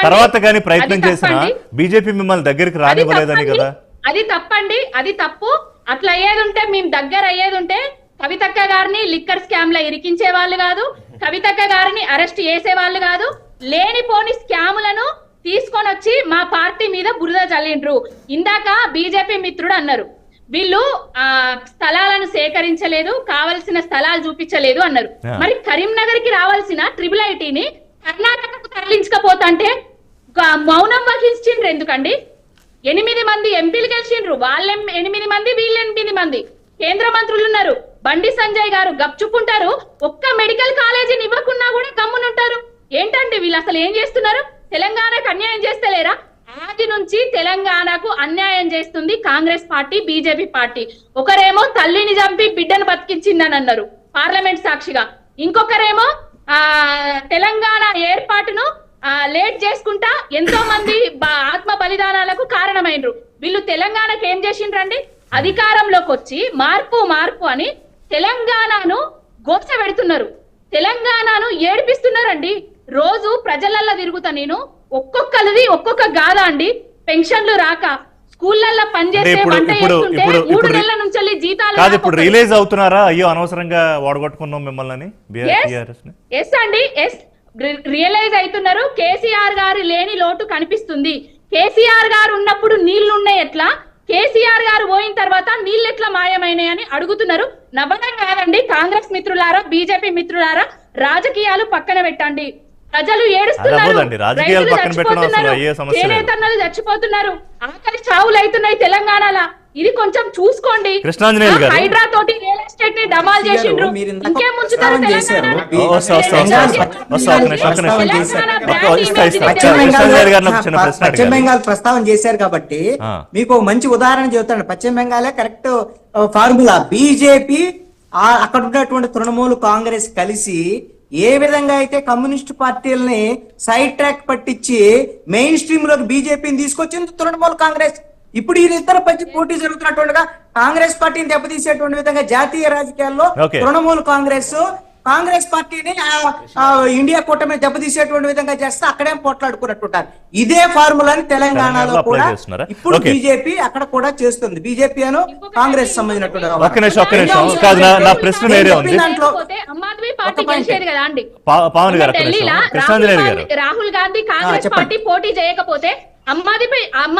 తర్వాత కానీ ప్రయత్నం చేసినా బీజేపీ మిమ్మల్ని దగ్గరికి రానివ్వలేదని కదా. అది తప్పండి, అది తప్పు. అట్లా అయ్యేది ఉంటే మేము దగ్గర అయ్యేది ఉంటే కవితక్క గారిని లిక్కర్ స్కామ్ లో ఇరికించే వాళ్ళు కాదు, కవితక్క గారిని అరెస్ట్ చేసే వాళ్ళు కాదు. లేనిపోని స్కాములను తీసుకొని వచ్చి మా పార్టీ మీద బురద చల్లిండ్రు. ఇందాక బీజేపీ మిత్రుడు అన్నారు వీళ్ళు స్థలాలను సేకరించలేదు, కావలసిన స్థలాలు చూపించలేదు అన్నారు. మరి కరీంనగర్ కి రావాల్సిన ట్రిపుల్ ఐటీని కర్ణాటకకు తరలించకపోతుంటే మౌనం వహించిండ్రు ఎందుకండి? 8 మంది ఎంపీలు గెలిచిండ్రు. వాళ్ళ 8 మంది, వీళ్ళు 8 మంది కేంద్ర మంత్రులు ఉన్నారు. బండి సంజయ్ గారు గప్చుకుంటారు. ఒక్క మెడికల్ కాలేజీని ఇవ్వకున్నా కూడా గమ్మునుంటారు. ఏంటండి వీళ్ళు అసలు ఏం చేస్తున్నారు? తెలంగాణకు అన్యాయం చేస్తలేరా? ఆది నుంచి తెలంగాణకు అన్యాయం చేస్తుంది కాంగ్రెస్ పార్టీ, బీజేపీ పార్టీ. ఒకరేమో తల్లిని చంపి బిడ్డను బతికించిందని అన్నారు పార్లమెంట్ సాక్షిగా. ఇంకొకరేమో తెలంగాణ ఏర్పాటును లేట్ చేసుకుంటా ఎంతో మంది ఆత్మ బలిదానాలకు కారణమైనరు. వీళ్ళు తెలంగాణకు ఏం చేసిండ్రండి? అధికారంలోకి వచ్చి మార్పు అని తెలంగాణను గోస పెడుతున్నారు, తెలంగాణను ఏడిపిస్తున్నారండి. రోజు ప్రజలల్లో తిరుగుతా నేను, ఒక్కొక్కరిది ఒక్కొక్క గాథ అండి. పెన్షన్లు రాక, స్కూళ్ళల్లో పనిచేసే వంట చేస్తుంటే 3 నెలల నుంచి జీతాలు కాదు. ఇప్పుడు రిలీజ్ అవుతున్నారా? అయ్యో అనవసరంగా వాడగొట్టుకున్నాం మిమ్మల్ని. ఎస్ అండి, ఎస్ రియలైజ్ అవుతున్నారు. కేసీఆర్ గారు లేని లోటు కనిపిస్తుంది. కేసీఆర్ గారు ఉన్నప్పుడు నీళ్లున్నాయి ఎట్లా, కేసీఆర్ గారు పోయిన తర్వాత నీళ్ళు ఎట్లా మాయమైనాయని అడుగుతున్నారు. నవ్వడం కాదండి కాంగ్రెస్ మిత్రులారా, బీజేపీ మిత్రులారా, రాజకీయాలు పక్కన పెట్టండి. ప్రజలు ఏడుస్తున్నారు, రైతులు చచ్చిపోతున్నారు, చేనేతన్నలు చచ్చిపోతున్నారు, ఆకలి చావులు అవుతున్నాయి తెలంగాణలో. ఇది కొంచెం చూసుకోండి. హైడ్రా తోటి రియల్ ఎస్టేట్ ని డమాల్ చేసిండ్రు. ఇంకేం ముంచుతారు పశ్చిమ బెంగాల్ ప్రస్తావన చేశారు కాబట్టి మీకు మంచి ఉదాహరణ చెబుతాను. పశ్చిమ బెంగాలే కరెక్ట్ ఫార్ములా. బీజేపీ అక్కడ ఉన్నటువంటి తృణమూల్ కాంగ్రెస్ కలిసి ఏ విధంగా అయితే కమ్యూనిస్ట్ పార్టీలని సైడ్ ట్రాక్ పట్టించి మెయిన్ స్ట్రీమ్ లోకి బీజేపీని తీసుకొచ్చింది తృణమూల్ కాంగ్రెస్. ఇప్పుడు ఈ ఇద్దరు పచ్చి పోటీ జరుగుతున్నట్టుగా కాంగ్రెస్ పార్టీని దెబ్బతీసేటువంటి విధంగా జాతీయ రాజకీయాల్లో తృణమూల్ కాంగ్రెస్ పార్టీని ఇండియా కూటమి దెబ్బతీసేటువంటి విధంగా చేస్తే అక్కడేం పోట్లాడుకున్నట్టుంటారు. ఇదే ఫార్ములాని తెలంగాణలో కూడా ఇప్పుడు బీజేపీ అక్కడ కూడా చేస్తుంది. బీజేపీ అను కాంగ్రెస్ సంబంధించినటువంటి రాహుల్ గాంధీ కాంగ్రెస్ పార్టీ పోటీ చేయకపోతే ఆమ్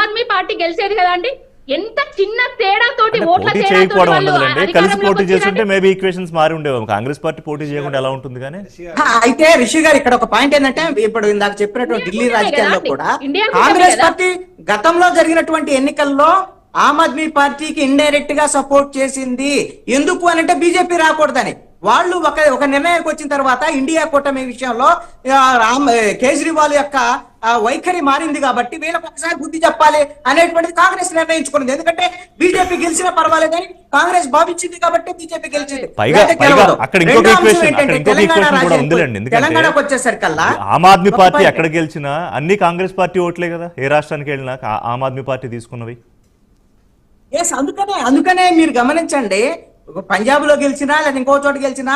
ఆద్మీ పార్టీ గెలిచేది కదా అండి. ఎంత చిన్న తేడా తోటి పోటీ చేయకపోవడం ఉండదులేండి, కలిసి పోటీ చేస్తుంటే మేబీ ఈక్వేషన్స్ మారి ఉండేవి. కాంగ్రెస్ పార్టీ పోటీ చేయకుండా ఎలా ఉంటుంది? కానీ అయితే రిషి గారు ఇక్కడ ఒక పాయింట్ ఏంటంటే, ఇప్పుడు ఇందాక చెప్పినటువంటి ఢిల్లీ రాజకీయాల్లో కూడా కాంగ్రెస్ పార్టీ గతంలో జరిగినటువంటి ఎన్నికల్లో ఆమ్ ఆద్మీ పార్టీకి ఇండైరెక్ట్ గా సపోర్ట్ చేసింది. ఎందుకు అని అంటే బీజేపీ రాకూడదని. వాళ్ళు ఒక నిర్ణయానికి వచ్చిన తర్వాత ఇండియా కూటమి విషయంలో కేజ్రీవాల్ యొక్క వైఖరి మారింది కాబట్టి వీళ్ళకి ఒకసారి బుద్ధి చెప్పాలి అనేటువంటిది కాంగ్రెస్ నిర్ణయించుకున్నది. ఎందుకంటే బీజేపీ గెలిచినా పర్వాలేదని కాంగ్రెస్ భావించింది కాబట్టి బీజేపీ గెలిచింది. తెలంగాణకు వచ్చేసరికల్లా ఆమ్ ఆద్మీ పార్టీ ఎక్కడ గెలిచినా అన్ని కాంగ్రెస్ పార్టీ ఓట్లే కదా. ఏ రాష్ట్రానికి వెళ్ళినా ఆమ్ ఆద్మీ పార్టీ తీసుకున్నవి. అందుకనే మీరు గమనించండి, పంజాబ్ లో గెలిచినా లేదా ఇంకో చోట గెలిచినా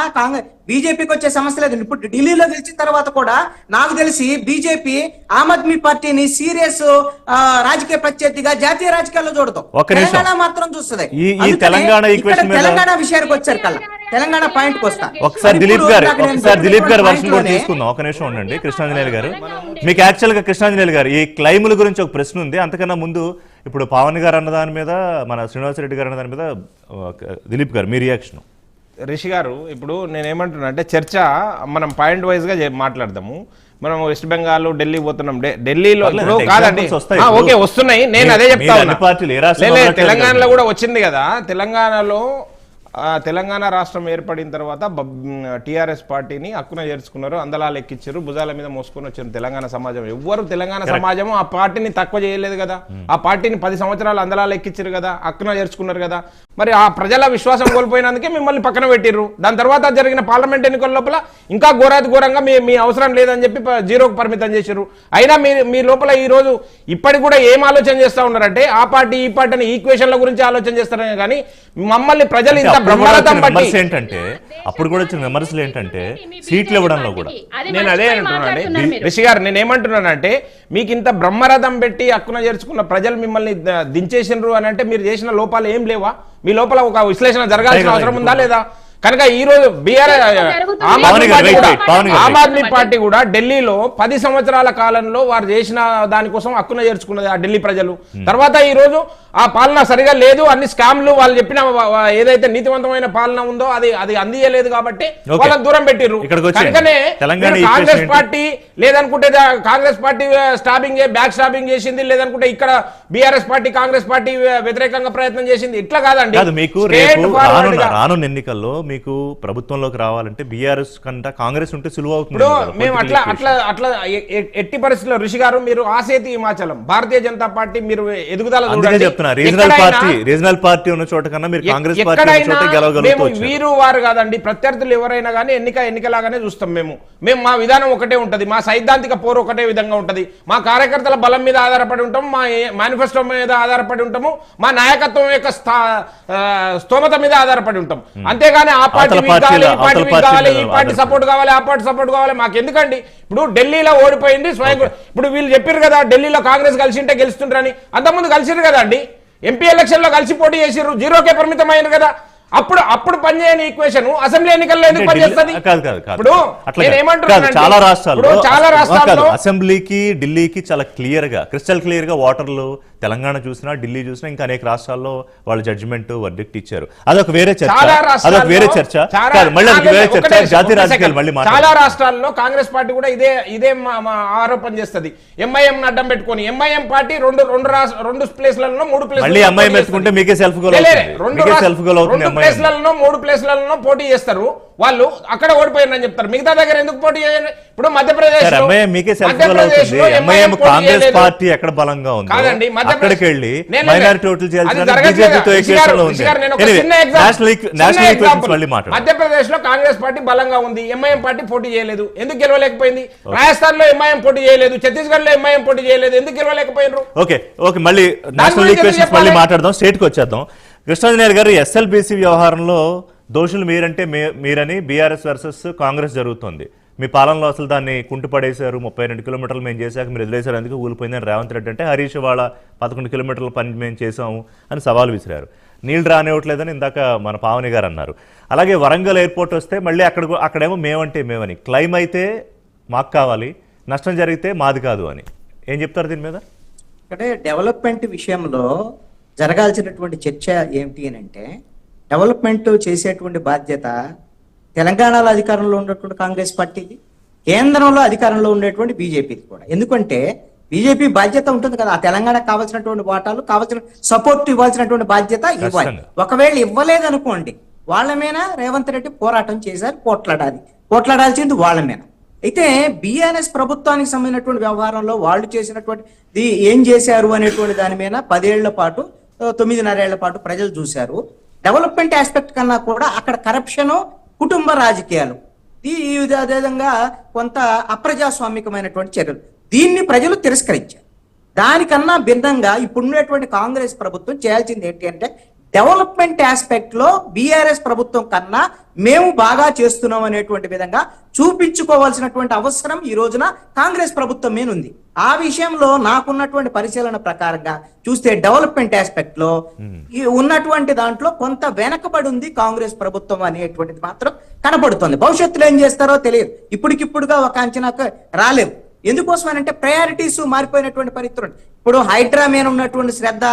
బీజేపీకి వచ్చే సమస్య లేదు. ఇప్పుడు ఢిల్లీలో గెలిచిన తర్వాత కూడా నాకు తెలిసి బీజేపీ ఆమ్ ఆద్మీ పార్టీని సీరియస్ రాజకీయ ప్రత్యర్థిగా జాతీయ రాజకీయాల్లో చూడతాం. ఒక్క నిమిషం. తెలంగాణ మాత్రం చూస్తుంది. ఈ తెలంగాణ ఈక్వేషన్ మీద తెలంగాణ విషయానికి వచ్చారు కల్లా తెలంగాణ పాయింట్ కి వస్తా. ఒకసారి దిలీప్ గారు వర్షం కూడా తీసుకుందాం. ఒక నిమిషం ఉండండి కృష్ణాంజనేయులు గారు. మీకు యాక్చువల్ గా కృష్ణాంజనేయులు గారు ఈ క్లైముల గురించి ఒక ప్రశ్న ఉంది. అంతకన్నా ముందు ఇప్పుడు పవన్ గారు అన్న దాని మీద, మన శ్రీనివాసరెడ్డి గారు అన్న దాని మీద దిలీప్ గారు మీ రియాక్షన్. రిషి గారు, ఇప్పుడు నేనేమంటున్నా అంటే చర్చ మనం పాయింట్ వైజ్ గా మాట్లాడదాము. మనం వెస్ట్ బెంగాల్ ఢిల్లీ పోతున్నాం. ఢిల్లీలో ఇప్పుడు కాదండి, ఓకే వస్తున్నాయి, నేను అదే చెప్తా ఉన్నా. తెలంగాణలో కూడా వచ్చింది కదా. తెలంగాణ రాష్ట్రం ఏర్పడిన తర్వాత టీఆర్ఎస్ పార్టీని హక్కున చేర్చుకున్నారు, అందలాలు ఎక్కించారు, భుజాల మీద మోసుకొని వచ్చారు తెలంగాణ సమాజం. ఎవ్వరు తెలంగాణ సమాజం ఆ పార్టీని తక్కువ చేయలేదు కదా. ఆ పార్టీని 10 సంవత్సరాలు అందలాలు ఎక్కించారు కదా, హక్కున చేర్చుకున్నారు కదా. మరి ఆ ప్రజల విశ్వాసం కోల్పోయినందుకే మిమ్మల్ని పక్కన పెట్టిర్రు. దాని తర్వాత జరిగిన పార్లమెంట్ ఎన్నికల లోపల ఇంకా ఘోరంగా మీ అవసరం లేదని చెప్పి 0కు పరిమితం చేశారు. అయినా మీ లోపల ఈ రోజు ఇప్పటికి కూడా ఏం ఆలోచన చేస్తా ఉన్నారంటే ఆ పార్టీ ఈ పార్టీ అని ఈక్వేషన్ల గురించి ఆలోచన చేస్తారని, కానీ మమ్మల్ని ప్రజలు ఇంత బ్రహ్మరథం బట్టి ఏంటంటే అప్పుడు కూడా వచ్చిన విమర్శలు ఏంటంటే సీట్లు ఇవ్వడంలో కూడా నేను అదే అంటున్నానండి రిషి గారు. నేను ఏమంటున్నానంటే మీకు ఇంత బ్రహ్మరథం పెట్టి హక్కున చేర్చుకున్న ప్రజలు మిమ్మల్ని దించేసినరు అని అంటే మీరు చేసిన లోపాలు ఏం లేవా? మీ లోపల ఒక విశ్లేషణ జరగాల్సిన అవసరం ఉందా లేదా? కనుక ఈ రోజు ఆమ్ ఆద్మీ పార్టీ కూడా ఢిల్లీలో 10 సంవత్సరాల కాలంలో వారు చేసిన దానికోసం హక్కున చేర్చుకున్నది ఆ ఢిల్లీ ప్రజలు. తర్వాత ఈ రోజు ఆ పాలన సరిగా లేదు, అన్ని స్కామ్లు వాళ్ళు చెప్పిన ఏదైతే నీతివంతమైన పాలన ఉందో అది అందియలేదు కాబట్టి వాళ్ళని దూరం పెట్టిర్రు. కనుకనే కాంగ్రెస్ పార్టీ లేదనుకుంటే కాంగ్రెస్ పార్టీ బ్యాక్ స్టాబింగ్ చేసింది, లేదనుకుంటే ఇక్కడ బీఆర్ఎస్ పార్టీ కాంగ్రెస్ పార్టీ వ్యతిరేకంగా ప్రయత్నం చేసింది. ఇట్లా కాదండి. మీకు రానున్న ఎన్నికల్లో మీకు ప్రభుత్వంలోకి రావాలంటే బీఆర్ఎస్ కంటే కాంగ్రెస్ ఉంటే సులువు అవుతుంది. మేము అట్లా ఎట్టి పరిస్థితుల్లో ఋషి గారు మీరు ఆసేతి హిమాచలం భారతీయ జనతా పార్టీ మీరు ఎదుగుదల రీజనల్ పార్టీ ఉన్న చోట కన్నా మీరు కాంగ్రెస్ పార్టీ ఉన్న చోట గెలవగలుగుతారు. వీరు వారు కాదండి, ప్రత్యర్థులు ఎవరైనా కానీ ఎన్నికలాగానే చూస్తాం. మేము మా విధానం ఒకటే ఉంటది, మా సైద్ధాంతిక పోరు ఒకటే విధంగా ఉంటది, మా కార్యకర్తల బలం మీద ఆధారపడి ఉంటాం, మా మేనిఫెస్టో మీద ఆధారపడి ఉంటాము, మా నాయకత్వం యొక్క స్తోమత మీద ఆధారపడి ఉంటాం. అంతేగాని ఆ పార్టీ కావాలి, ఈ పార్టీ కావాలి, ఈ పార్టీ సపోర్ట్ కావాలి, ఆ పార్టీ సపోర్ట్ కావాలి మాకు ఎందుకండి? ఇప్పుడు ఢిల్లీలో ఓడిపోయింది స్వయం. ఇప్పుడు వీళ్ళు చెప్పారు కదా ఢిల్లీలో కాంగ్రెస్ కలిసి ఉంటే గెలుస్తుంటారని. అంతకుముందు కలిసిరు కదా అండి, ఎంపీ ఎలక్షన్ లో కలిసి పోటీ చేసిర్రు, 0కే పరిమితం అయ్యారు కదా. అప్పుడు పనిచేయని ఈక్వేషన్ అసెంబ్లీ ఎన్నికల్లో ఎందుకు పనిచేస్తుంది? చాలా రాష్ట్రాల్లో అసెంబ్లీకి ఢిల్లీకి చాలా క్రిస్టల్ క్లియర్ గా ఓటర్లు తెలంగాణ చూసినా ఢిల్లీ చూసినా ఇంకా అనేక రాష్ట్రాల్లో వాళ్ళు జడ్జిమెంట్ వర్డిక్ట్ ఇచ్చారు. అదొక వేరే చర్చ. జాతీయ రాజకీయాలు మళ్ళీ చాలా రాష్ట్రాల్లో కాంగ్రెస్ పార్టీ కూడా ఇదే ఆరోపణ చేస్తుంది. ఎంఐఎం అడ్డం పెట్టుకొని ఎంఐఎం పార్టీ రెండు ప్లేస్లలో 3 ప్లేస్ ఎంఐఎం ఎత్తుకుంటే మీకే సెల్ఫ్ గోల్ అవుతుంది. 3 ప్లేస్లలో పోటీ చేస్తారు వాళ్ళు, అక్కడ ఓడిపోయారని చెప్తారు. మిగతా దగ్గర ఎందుకు పోటీ చేయాలి? ఇప్పుడు మధ్యప్రదేశ్ కాంగ్రెస్ పార్టీ ఎక్కడ బలంగా ఉంది కాదండి, అక్కడికి వెళ్ళి మైనారిటీ ఓట్లు మధ్యప్రదేశ్ లో కాంగ్రెస్ పార్టీ బలంగా ఉంది, ఎంఐఎం పార్టీ పోటీ చేయలేదు, ఎందుకు గెలవలేకపోయింది? రాజస్థాన్ లో ఎంఐఎం పోటీ చేయలేదు, ఛత్తీస్గఢ్ లో ఎంఐఎం పోటీ చేయలేదు, ఎందుకు గెలవలేకపోయినారు? ఓకే మళ్ళీ నేషనల్ ఈక్వేషన్స్ మళ్ళీ మాట్లాడదాం, స్టేట్ కి వచ్చేద్దాం. కృష్ణాంజనేయులు గారు, ఎస్ఎల్బీసీ వ్యవహారంలో దోషులు మీరని బీఆర్ఎస్ వర్సెస్ కాంగ్రెస్ జరుగుతుంది. మీ పాలనలో అసలు దాన్ని కుంటుపడేశారు, 32 కిలోమీటర్లు మేము చేశాక మీరు వదిలేశారు, అందుకు కూలిపోయిందని రేవంత్ రెడ్డి అంటే, హరీష్ వాళ్ళ 11 కిలోమీటర్ల పని మేము చేసాము అని సవాల్ విసిరారు. నీళ్లు రానివ్వట్లేదని ఇందాక మన పావని గారు అన్నారు. అలాగే వరంగల్ ఎయిర్పోర్ట్ వస్తే మళ్ళీ అక్కడేమో మేమని క్లైమ్ అయితే మాకు కావాలి, నష్టం జరిగితే మాది కాదు అని. ఏం చెప్తారు దీని మీద? అంటే డెవలప్మెంట్ విషయంలో జరగాల్సినటువంటి చర్చ ఏమిటి అని అంటే, డెవలప్మెంట్ చేసేటువంటి బాధ్యత తెలంగాణలో అధికారంలో ఉన్నటువంటి కాంగ్రెస్ పార్టీది, కేంద్రంలో అధికారంలో ఉండేటువంటి బీజేపీది కూడా. ఎందుకంటే బీజేపీ బాధ్యత ఉంటుంది కదా, ఆ తెలంగాణకు కావాల్సినటువంటి వాటాలు కావాల్సిన సపోర్ట్ ఇవ్వాల్సినటువంటి బాధ్యత ఇవ్వాలి. ఒకవేళ ఇవ్వలేదనుకోండి, వాళ్ళ మీద రేవంత్ రెడ్డి పోరాటం చేశారు, పోట్లాడాల్సింది వాళ్ళ మీద. అయితే బీఆర్ఎస్ ప్రభుత్వానికి సంబంధించినటువంటి వ్యవహారంలో వాళ్ళు చేసినటువంటి ఏం చేశారు అనేటువంటి దాని మీద 10 ఏళ్ల పాటు 9.5 ఏళ్ల పాటు ప్రజలు చూశారు. డెవలప్మెంట్ ఆస్పెక్ట్ కన్నా కూడా అక్కడ కరప్షన్, కుటుంబ రాజకీయాలు, ఈ విధంగా కొంత అప్రజాస్వామికమైనటువంటి చర్యలు, దీన్ని ప్రజలు తిరస్కరించారు. దానికన్నా భిన్నంగా ఇప్పుడున్నటువంటి కాంగ్రెస్ ప్రభుత్వం చేయాల్సింది ఏంటి అంటే, డెవలప్మెంట్ ఆస్పెక్ట్ లో బీఆర్ఎస్ ప్రభుత్వం కన్నా మేము బాగా చేస్తున్నాం అనేటువంటి విధంగా చూపించుకోవాల్సినటువంటి అవసరం ఈ రోజున కాంగ్రెస్ ప్రభుత్వం మీద ఉంది. ఆ విషయంలో నాకున్నటువంటి పరిశీలన ప్రకారంగా చూస్తే డెవలప్మెంట్ ఆస్పెక్ట్ లో ఈ ఉన్నటువంటి దాంట్లో కొంత వెనకబడి ఉంది కాంగ్రెస్ ప్రభుత్వం అనేటువంటిది మాత్రం కనబడుతుంది. భవిష్యత్తులో ఏం చేస్తారో తెలియదు, ఇప్పటికిప్పుడుగా ఒక అంచనాకు రాలేవు. ఎందుకోసమనంటే ప్రయారిటీస్ మారిపోయినటువంటి పరిస్థితులు. ఇప్పుడు హైడ్రా మీద ఉన్నటువంటి శ్రద్ధ,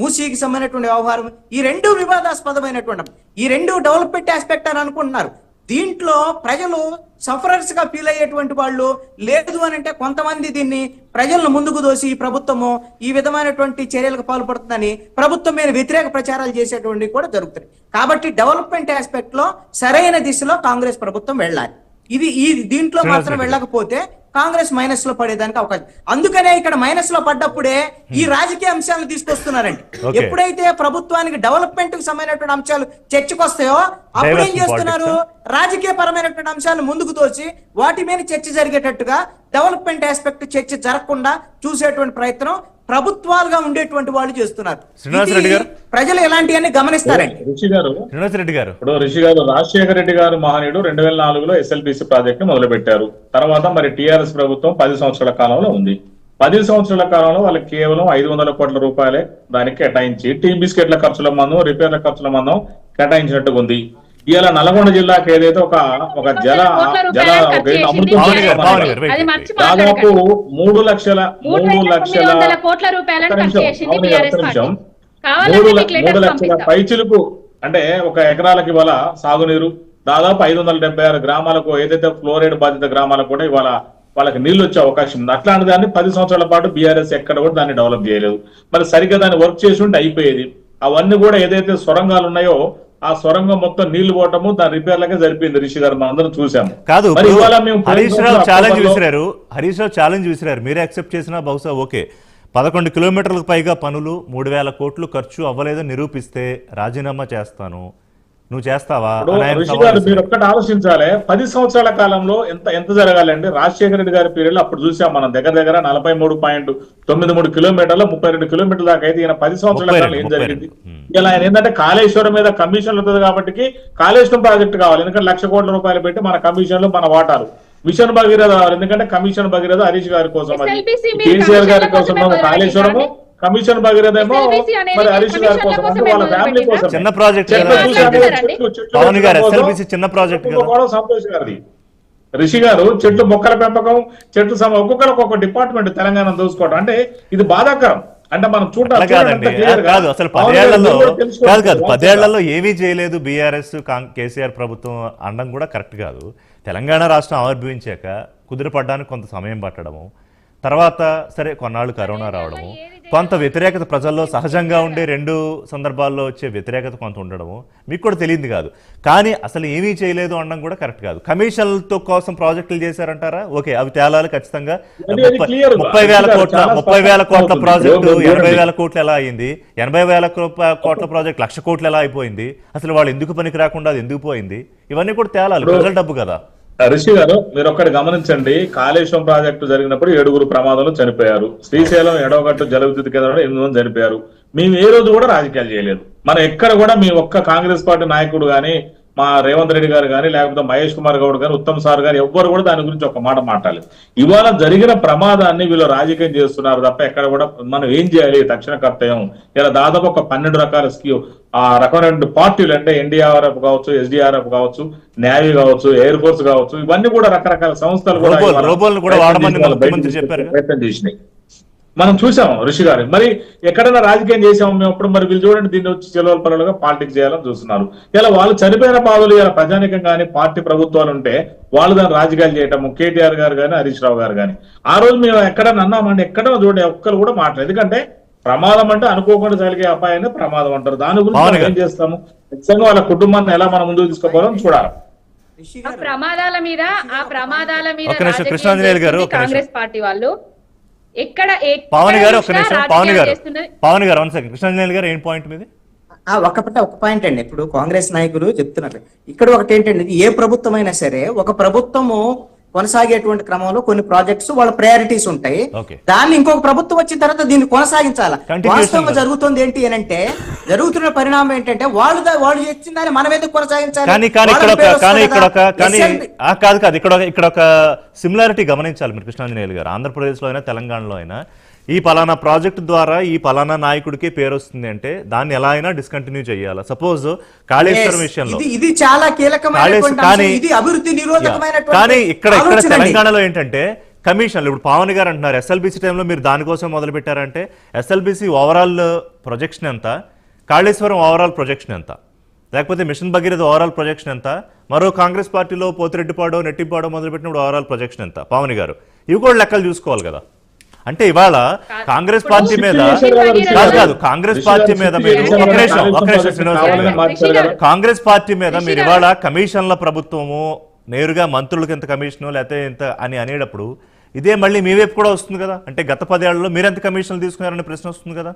మూసీకి సంబంధించినటువంటి వ్యవహారం, ఈ రెండు వివాదాస్పదమైనటువంటి, ఈ రెండు డెవలప్మెంట్ ఆస్పెక్ట్ అని అనుకుంటున్నారు. దీంట్లో ప్రజలు సఫరర్స్ గా ఫీల్ అయ్యేటువంటి వాళ్ళు లేదు అని అంటే కొంతమంది దీన్ని ప్రజలను ముందుకు దోసి ఈ ప్రభుత్వము ఈ విధమైనటువంటి చర్యలకు పాల్పడుతుందని ప్రభుత్వం మీద వ్యతిరేక ప్రచారాలు చేసేటువంటి కూడా జరుగుతుంది. కాబట్టి డెవలప్మెంట్ ఆస్పెక్ట్ లో సరైన దిశలో కాంగ్రెస్ ప్రభుత్వం వెళ్ళాలి. ఈ దీంట్లో మాత్రం వెళ్ళకపోతే కాంగ్రెస్ మైనస్ లో పడేదానికి అవకాశం. అందుకనే ఇక్కడ మైనస్ లో పడ్డప్పుడే ఈ రాజకీయ అంశాలను తీసుకొస్తున్నారండి. ఎప్పుడైతే ప్రభుత్వానికి డెవలప్మెంట్ కు సంబంధించినటువంటి అంశాలు చర్చకు వస్తాయో అప్పుడు ఏం చేస్తున్నారు, రాజకీయ పరమైనటువంటి అంశాలను ముందుకు తోసి వాటి మీద చర్చ జరిగేటట్టుగా డెవలప్మెంట్ ఆస్పెక్ట్ చర్చ జరగకుండా చూసేటువంటి ప్రయత్నం ప్రభుత్వాలుగా ఉండేటువంటి వాళ్ళు చేస్తున్నారు. ప్రజలు ఎలాంటివన్నీ గమనిస్తారండి. ఇప్పుడు రిషి గారు రాజశేఖర రెడ్డి గారు మహనీయుడు 2004లో ఎస్ఎల్బిసి ప్రాజెక్ట్ మొదలు పెట్టారు. తర్వాత మరి టిఆర్ఎస్ ప్రభుత్వం 10 సంవత్సరాల కాలంలో ఉంది. 10 సంవత్సరాల కాలంలో వాళ్ళకి కేవలం 500 కోట్ల రూపాయలే దానికి కేటాయించి టీ బిస్కెట్ల ఖర్చుల మందం, రిపేర్ల ఖర్చుల మందం కేటాయించినట్టుగా ఉంది. ఇవాళ నల్గొండ జిల్లాకి ఏదైతే ఒక జల అమృతం దాదాపు 3 లక్షల పైచిలుకు అంటే ఒక ఎకరాలకి ఇవాళ సాగునీరు దాదాపు 576 గ్రామాలకు, ఏదైతే ఫ్లోరైడ్ బాధిత గ్రామాలకు కూడా ఇవాళ వాళ్ళకి నీళ్లు వచ్చే అవకాశం ఉంది. అట్లాంటి దాన్ని 10 సంవత్సరాల పాటు బీఆర్ఎస్ ఎక్కడ కూడా దాన్ని డెవలప్ చేయలేదు. మరి సరిగ్గా దాన్ని వర్క్ చేసి ఉంటే అయిపోయేది. అవన్నీ కూడా ఏదైతే సొరంగాలు ఉన్నాయో ఆ సొరంగం మొత్తం నీళ్లు పోవటము, దాని రిపేర్లకే సరిపోయింది. రిషి గారు మనం అందరం చూసాము. కాదు, హరీష్ రావు ఛాలెంజ్ విసిరారు, మీరే యాక్సెప్ట్ చేసినా బహుశా ఓకే. 11 కిలోమీటర్లకు పైగా పనులు 3000 కోట్లు ఖర్చు అవ్వలేదని నిరూపిస్తే రాజీనామా చేస్తాను, నువ్వు చేస్తావా? ఋషి గారు మీరు ఒక్కటి ఆలోచించాలి, 10 సంవత్సరాల కాలంలో ఎంత జరగాలండి? రాజశేఖర రెడ్డి గారి పీరియడ్ అప్పుడు చూసాం మనం, దగ్గర 43.93 కిలోమీటర్లు 32 కిలోమీటర్ల దాకా అయితే. ఈయన 10 సంవత్సరాల కాలంలో ఏం జరిగింది? ఇలా ఆయన ఏంటంటే కాళేశ్వరం మీద కమిషన్లు ఉంటుంది కాబట్టి కాళేశ్వరం ప్రాజెక్టు కావాలి, ఎందుకంటే 1,00,000 కోట్ల రూపాయలు పెట్టి మన కమిషన్లు మన వాటాలు. మిషన్ భగీరథ కావాలి, ఎందుకంటే కమిషన్ భగీరథ హరీష్ గారి కోసం, అది కేసీఆర్ గారి కోసం కాళేశ్వరము, కమిషన్ భగీరథ ఏమో మరి హరీష్ గారి కోసం, అంటే వాళ్ళ ఫ్యామిలీ కోసం. చిన్న ప్రాజెక్ట్ సంతోష్ గారిది. రిషి గారు చెట్లు మొక్కల పెంపకం, చెట్లు ఒక్కొక్కరికి ఒక డిపార్ట్మెంట్ తెలంగాణ దోసుకోవడం అంటే ఇది బాధాకరం. అంటే మనం కాదు అసలు 10 ఏళ్లలో ఏమీ చేయలేదు బీఆర్ఎస్ కేసీఆర్ ప్రభుత్వం అనడం కూడా కరెక్ట్ కాదు. తెలంగాణ రాష్ట్రం ఆవిర్భవించాక కుదిరిపడడానికి కొంత సమయం పట్టడము, తర్వాత సరే కొన్నాళ్ళు కరోనా రావడము, కొంత వ్యతిరేకత ప్రజల్లో సహజంగా ఉండే 2 సందర్భాల్లో వచ్చే వ్యతిరేకత కొంత ఉండడము మీకు కూడా తెలియదు కాదు. కానీ అసలు ఏమీ చేయలేదు అనడం కూడా కరెక్ట్ కాదు. కమిషన్లతో కోసం ప్రాజెక్టులు చేశారంటారా? ఓకే, అవి తేలాలి ఖచ్చితంగా. 30,000 కోట్ల ప్రాజెక్టు 80,000 కోట్లు ఎలా అయింది? 80,000 కోట్ల ప్రాజెక్ట్ 1,00,000 కోట్లు ఎలా అయిపోయింది? అసలు వాళ్ళు ఎందుకు పనికి రాకుండా అది ఎందుకు పోయింది? ఇవన్నీ కూడా తేలాలి, ప్రజల డబ్బు కదా. రిషి గారు మీరు ఒక్కటి గమనించండి, కాళేశ్వరం ప్రాజెక్టు జరిగినప్పుడు 7 ప్రమాదంలో చనిపోయారు. శ్రీశైలం ఎడవగట్టు జల విద్యుత్ కేంద్రంలో 8 మంది చనిపోయారు. మేము ఏ రోజు కూడా రాజకీయాలు చేయలేదు. మనం ఎక్కడ కూడా మీ ఒక్క కాంగ్రెస్ పార్టీ నాయకుడు గాని, మా రేవంత్ రెడ్డి గారు కానీ, లేకపోతే మహేష్ కుమార్ గౌడ్ గారు, ఉత్తమ్ సార్ గారు ఎవ్వరు కూడా దాని గురించి ఒక మాట మాట్లాడలేదు. ఇవాళ జరిగిన ప్రమాదాన్ని వీళ్ళు రాజకీయం చేస్తున్నారు తప్ప ఎక్కడ కూడా మనం ఏం చేయాలి తక్షణ కర్తవ్యం. ఇలా దాదాపు ఒక 12 రకాల ఆ రకమైన పార్టీలు, అంటే ఎన్డీఆర్ఎఫ్ కావచ్చు, ఎస్డీఆర్ఎఫ్ కావచ్చు, నేవీ కావచ్చు, ఎయిర్ ఫోర్స్ కావచ్చు, ఇవన్నీ కూడా రకరకాల సంస్థలు కూడా ప్రయత్నం చేసినాయి. మనం చూసాము ఋషి గారు. మరి ఎక్కడైనా రాజకీయం చేసాము మేము అప్పుడు? మరి వీళ్ళు చూడండి, దీన్ని వచ్చి చెలవల పరులుగా పాలిటిక్స్ చేయాలని చూస్తున్నారు. ఇలా వాళ్ళు చనిపోయిన బాధలు ఇలా ప్రజానికం కానీ పార్టీ ప్రభుత్వాలు ఉంటే వాళ్ళు దాన్ని రాజకీయాలు చేయటము, కేటీఆర్ గారు కానీ హరీష్ రావు గారు కానీ. ఆ రోజు మేము ఎక్కడన్నా అన్నామంటే ఎక్కడ చూడండి ఒక్కరు కూడా మాట్లాడలేదు. ఎందుకంటే ప్రమాదం అంటే అనుకోకుండా జరిగే అపాయాన్ని ప్రమాదం అంటారు. దాని గురించి ఏం చేస్తాము? ఖచ్చితంగా వాళ్ళ కుటుంబాన్ని ఎలా మనం ముందుకు తీసుకోవాలని చూడాలి. ప్రమాదాల మీద కాంగ్రెస్ పార్టీ వాళ్ళు ఎక్కడ పవన్ గారు కృష్ణాంజనేయులు గారు ఏం పాయింట్ మీద ఒక పాయింట్ అండి. ఇప్పుడు కాంగ్రెస్ నాయకులు చెప్తున్నారు ఇక్కడ ఒకటి ఏంటండి, ఏ ప్రభుత్వం అయినా సరే ఒక ప్రభుత్వము కొనసాగేటువంటి క్రమంలో కొన్ని ప్రాజెక్ట్స్ వాళ్ళ ప్రయారిటీస్ ఉంటాయి. Okay. దాన్ని ఇంకొక ప్రభుత్వం వచ్చిన తర్వాత దీన్ని కొనసాగించాలి. Continuation వాస్తవంగా కదా. జరుగుతుంది ఏంటి అని అంటే, జరుగుతున్న పరిణామం ఏంటంటే వాళ్ళు చేసిన దాన్ని మనం ఎందుకు కొనసాగించాలి? కానీ ఇక్కడ ఒక సిమిలారిటీ గమనించాలి మీరు కృష్ణాంజనేయులు గారు. ఆంధ్రప్రదేశ్లో అయినా తెలంగాణలో అయినా ఈ పలానా ప్రాజెక్ట్ ద్వారా ఈ పలానా నాయకుడికి పేరు వస్తుంది అంటే దాన్ని ఎలా అయినా డిస్కంటిన్యూ చేయాలి. సపోజ్ కాళేశ్వరం విషయంలో ఇది చాలా కీలకమైనటువంటి కానీ అంశం. ఇది అభివృద్ధి నిరోధకమైనటువంటి కానీ ఇక్కడ ఆలోచన అండి. తెలంగాణలో ఏంటంటే కమిషన్లు ఇప్పుడు పవన్ గారు అంటున్నారు ఎస్ఎల్బిసి టైంలో మీరు దానికోసం మొదలు పెట్టారంటే ఎస్ఎల్బిసి ఓవరాల్ ప్రొజెక్షన్ ఎంత, కాళేశ్వరం ఓవరాల్ ప్రొజెక్షన్ ఎంత, లేకపోతే మిషన్ భగీరథ ఓవరాల్ ప్రొజెక్షన్ ఎంత, మరో కాంగ్రెస్ పార్టీలో పోతిరెడ్డిపాడో నెట్టిపాడో మొదలుపెట్టినప్పుడు ఓవరాల్ ప్రొజెక్షన్ ఎంత, పవన్ గారు ఇవి కూడా లెక్కలు చూసుకోవాలి కదా. అంటే ఇవాళ కాంగ్రెస్ పార్టీ మీద కాదు కాంగ్రెస్ పార్టీ మీద మీరు కాంగ్రెస్ పార్టీ మీద మీరు ఇవాళ కమిషన్ల ప్రభుత్వము నేరుగా మంత్రులకు ఎంత కమిషను లేకపోతే ఎంత అని అనేటప్పుడు ఇదే మళ్ళీ మీ వైపు కూడా వస్తుంది కదా. అంటే గత 10 ఏళ్లలో మీరు ఎంత కమిషన్లు తీసుకున్నారనే ప్రశ్న వస్తుంది కదా.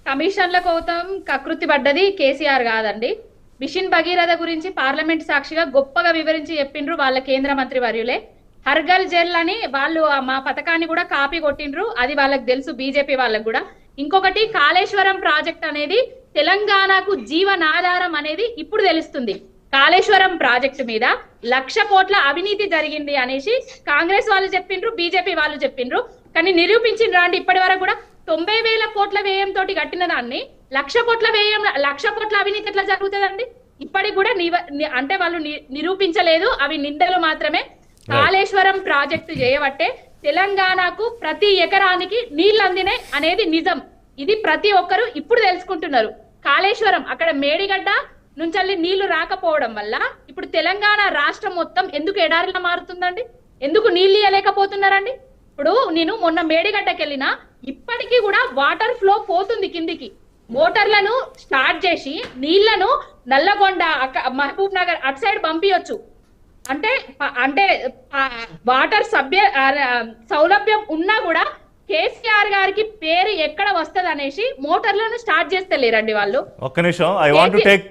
కమిషన్ల కోసం కకృతి పడ్డది కేసీఆర్ కాదండి. మిషన్ భగీరథ గురించి పార్లమెంట్ సాక్షిగా గొప్పగా వివరించి చెప్పిండ్రు వాళ్ళ కేంద్ర మంత్రి వర్యులే. హర్గల్ జెల్ అని వాళ్ళు మా పథకాన్ని కూడా కాపీ కొట్టిండ్రు, అది వాళ్ళకి తెలుసు, బీజేపీ వాళ్ళకి కూడా. ఇంకొకటి కాళేశ్వరం ప్రాజెక్ట్ అనేది తెలంగాణకు జీవనాధారం అనేది ఇప్పుడు తెలుస్తుంది. కాళేశ్వరం ప్రాజెక్టు మీద 1,00,000 కోట్ల అవినీతి జరిగింది అనేసి కాంగ్రెస్ వాళ్ళు చెప్పిండ్రు, బీజేపీ వాళ్ళు చెప్పిండ్రు. కానీ నిరూపించిండ్రా అండి ఇప్పటి వరకు కూడా? 90,000 కోట్ల వ్యయం తోటి కట్టిన దాన్ని 1,00,000 కోట్ల వ్యయం 1,00,000 కోట్ల అవినీతి ఎట్లా జరుగుతుందండి? ఇప్పటికి కూడా అంటే వాళ్ళు నిరూపించలేదు, అవి నిందలు మాత్రమే. కాళేశ్వరం ప్రాజెక్టు చేయబట్టే తెలంగాణకు ప్రతి ఎకరానికి నీళ్లు అందినాయి అనేది నిజం. ఇది ప్రతి ఒక్కరు ఇప్పుడు తెలుసుకుంటున్నారు. కాళేశ్వరం అక్కడ మేడిగడ్డ నుంచి నీళ్లు రాకపోవడం వల్ల ఇప్పుడు తెలంగాణ రాష్ట్రం మొత్తం ఎందుకు ఎడారిలా మారుతుందండి? ఎందుకు నీళ్లు ఇవ్వలేకపోతున్నారండి? ఇప్పుడు నేను మొన్న మేడిగడ్డకి వెళ్ళినా ఇప్పటికీ కూడా వాటర్ ఫ్లో పోతుంది కిందికి. మోటార్లను స్టార్ట్ చేసి నీళ్లను నల్లగొండ మహబూబ్ నగర్ అటు సైడ్ పంపించొచ్చు. అంటే వాటర్ సౌలభ్యం ఉన్నా కూడా కేసీఆర్ గారికి పేరు ఎక్కడ వస్తది అనేసి మోటార్లను స్టార్ట్ చేస్తలేరండి వాళ్ళు. ఒక్క నిమిషం, ఐ వాంట్ టు టేక్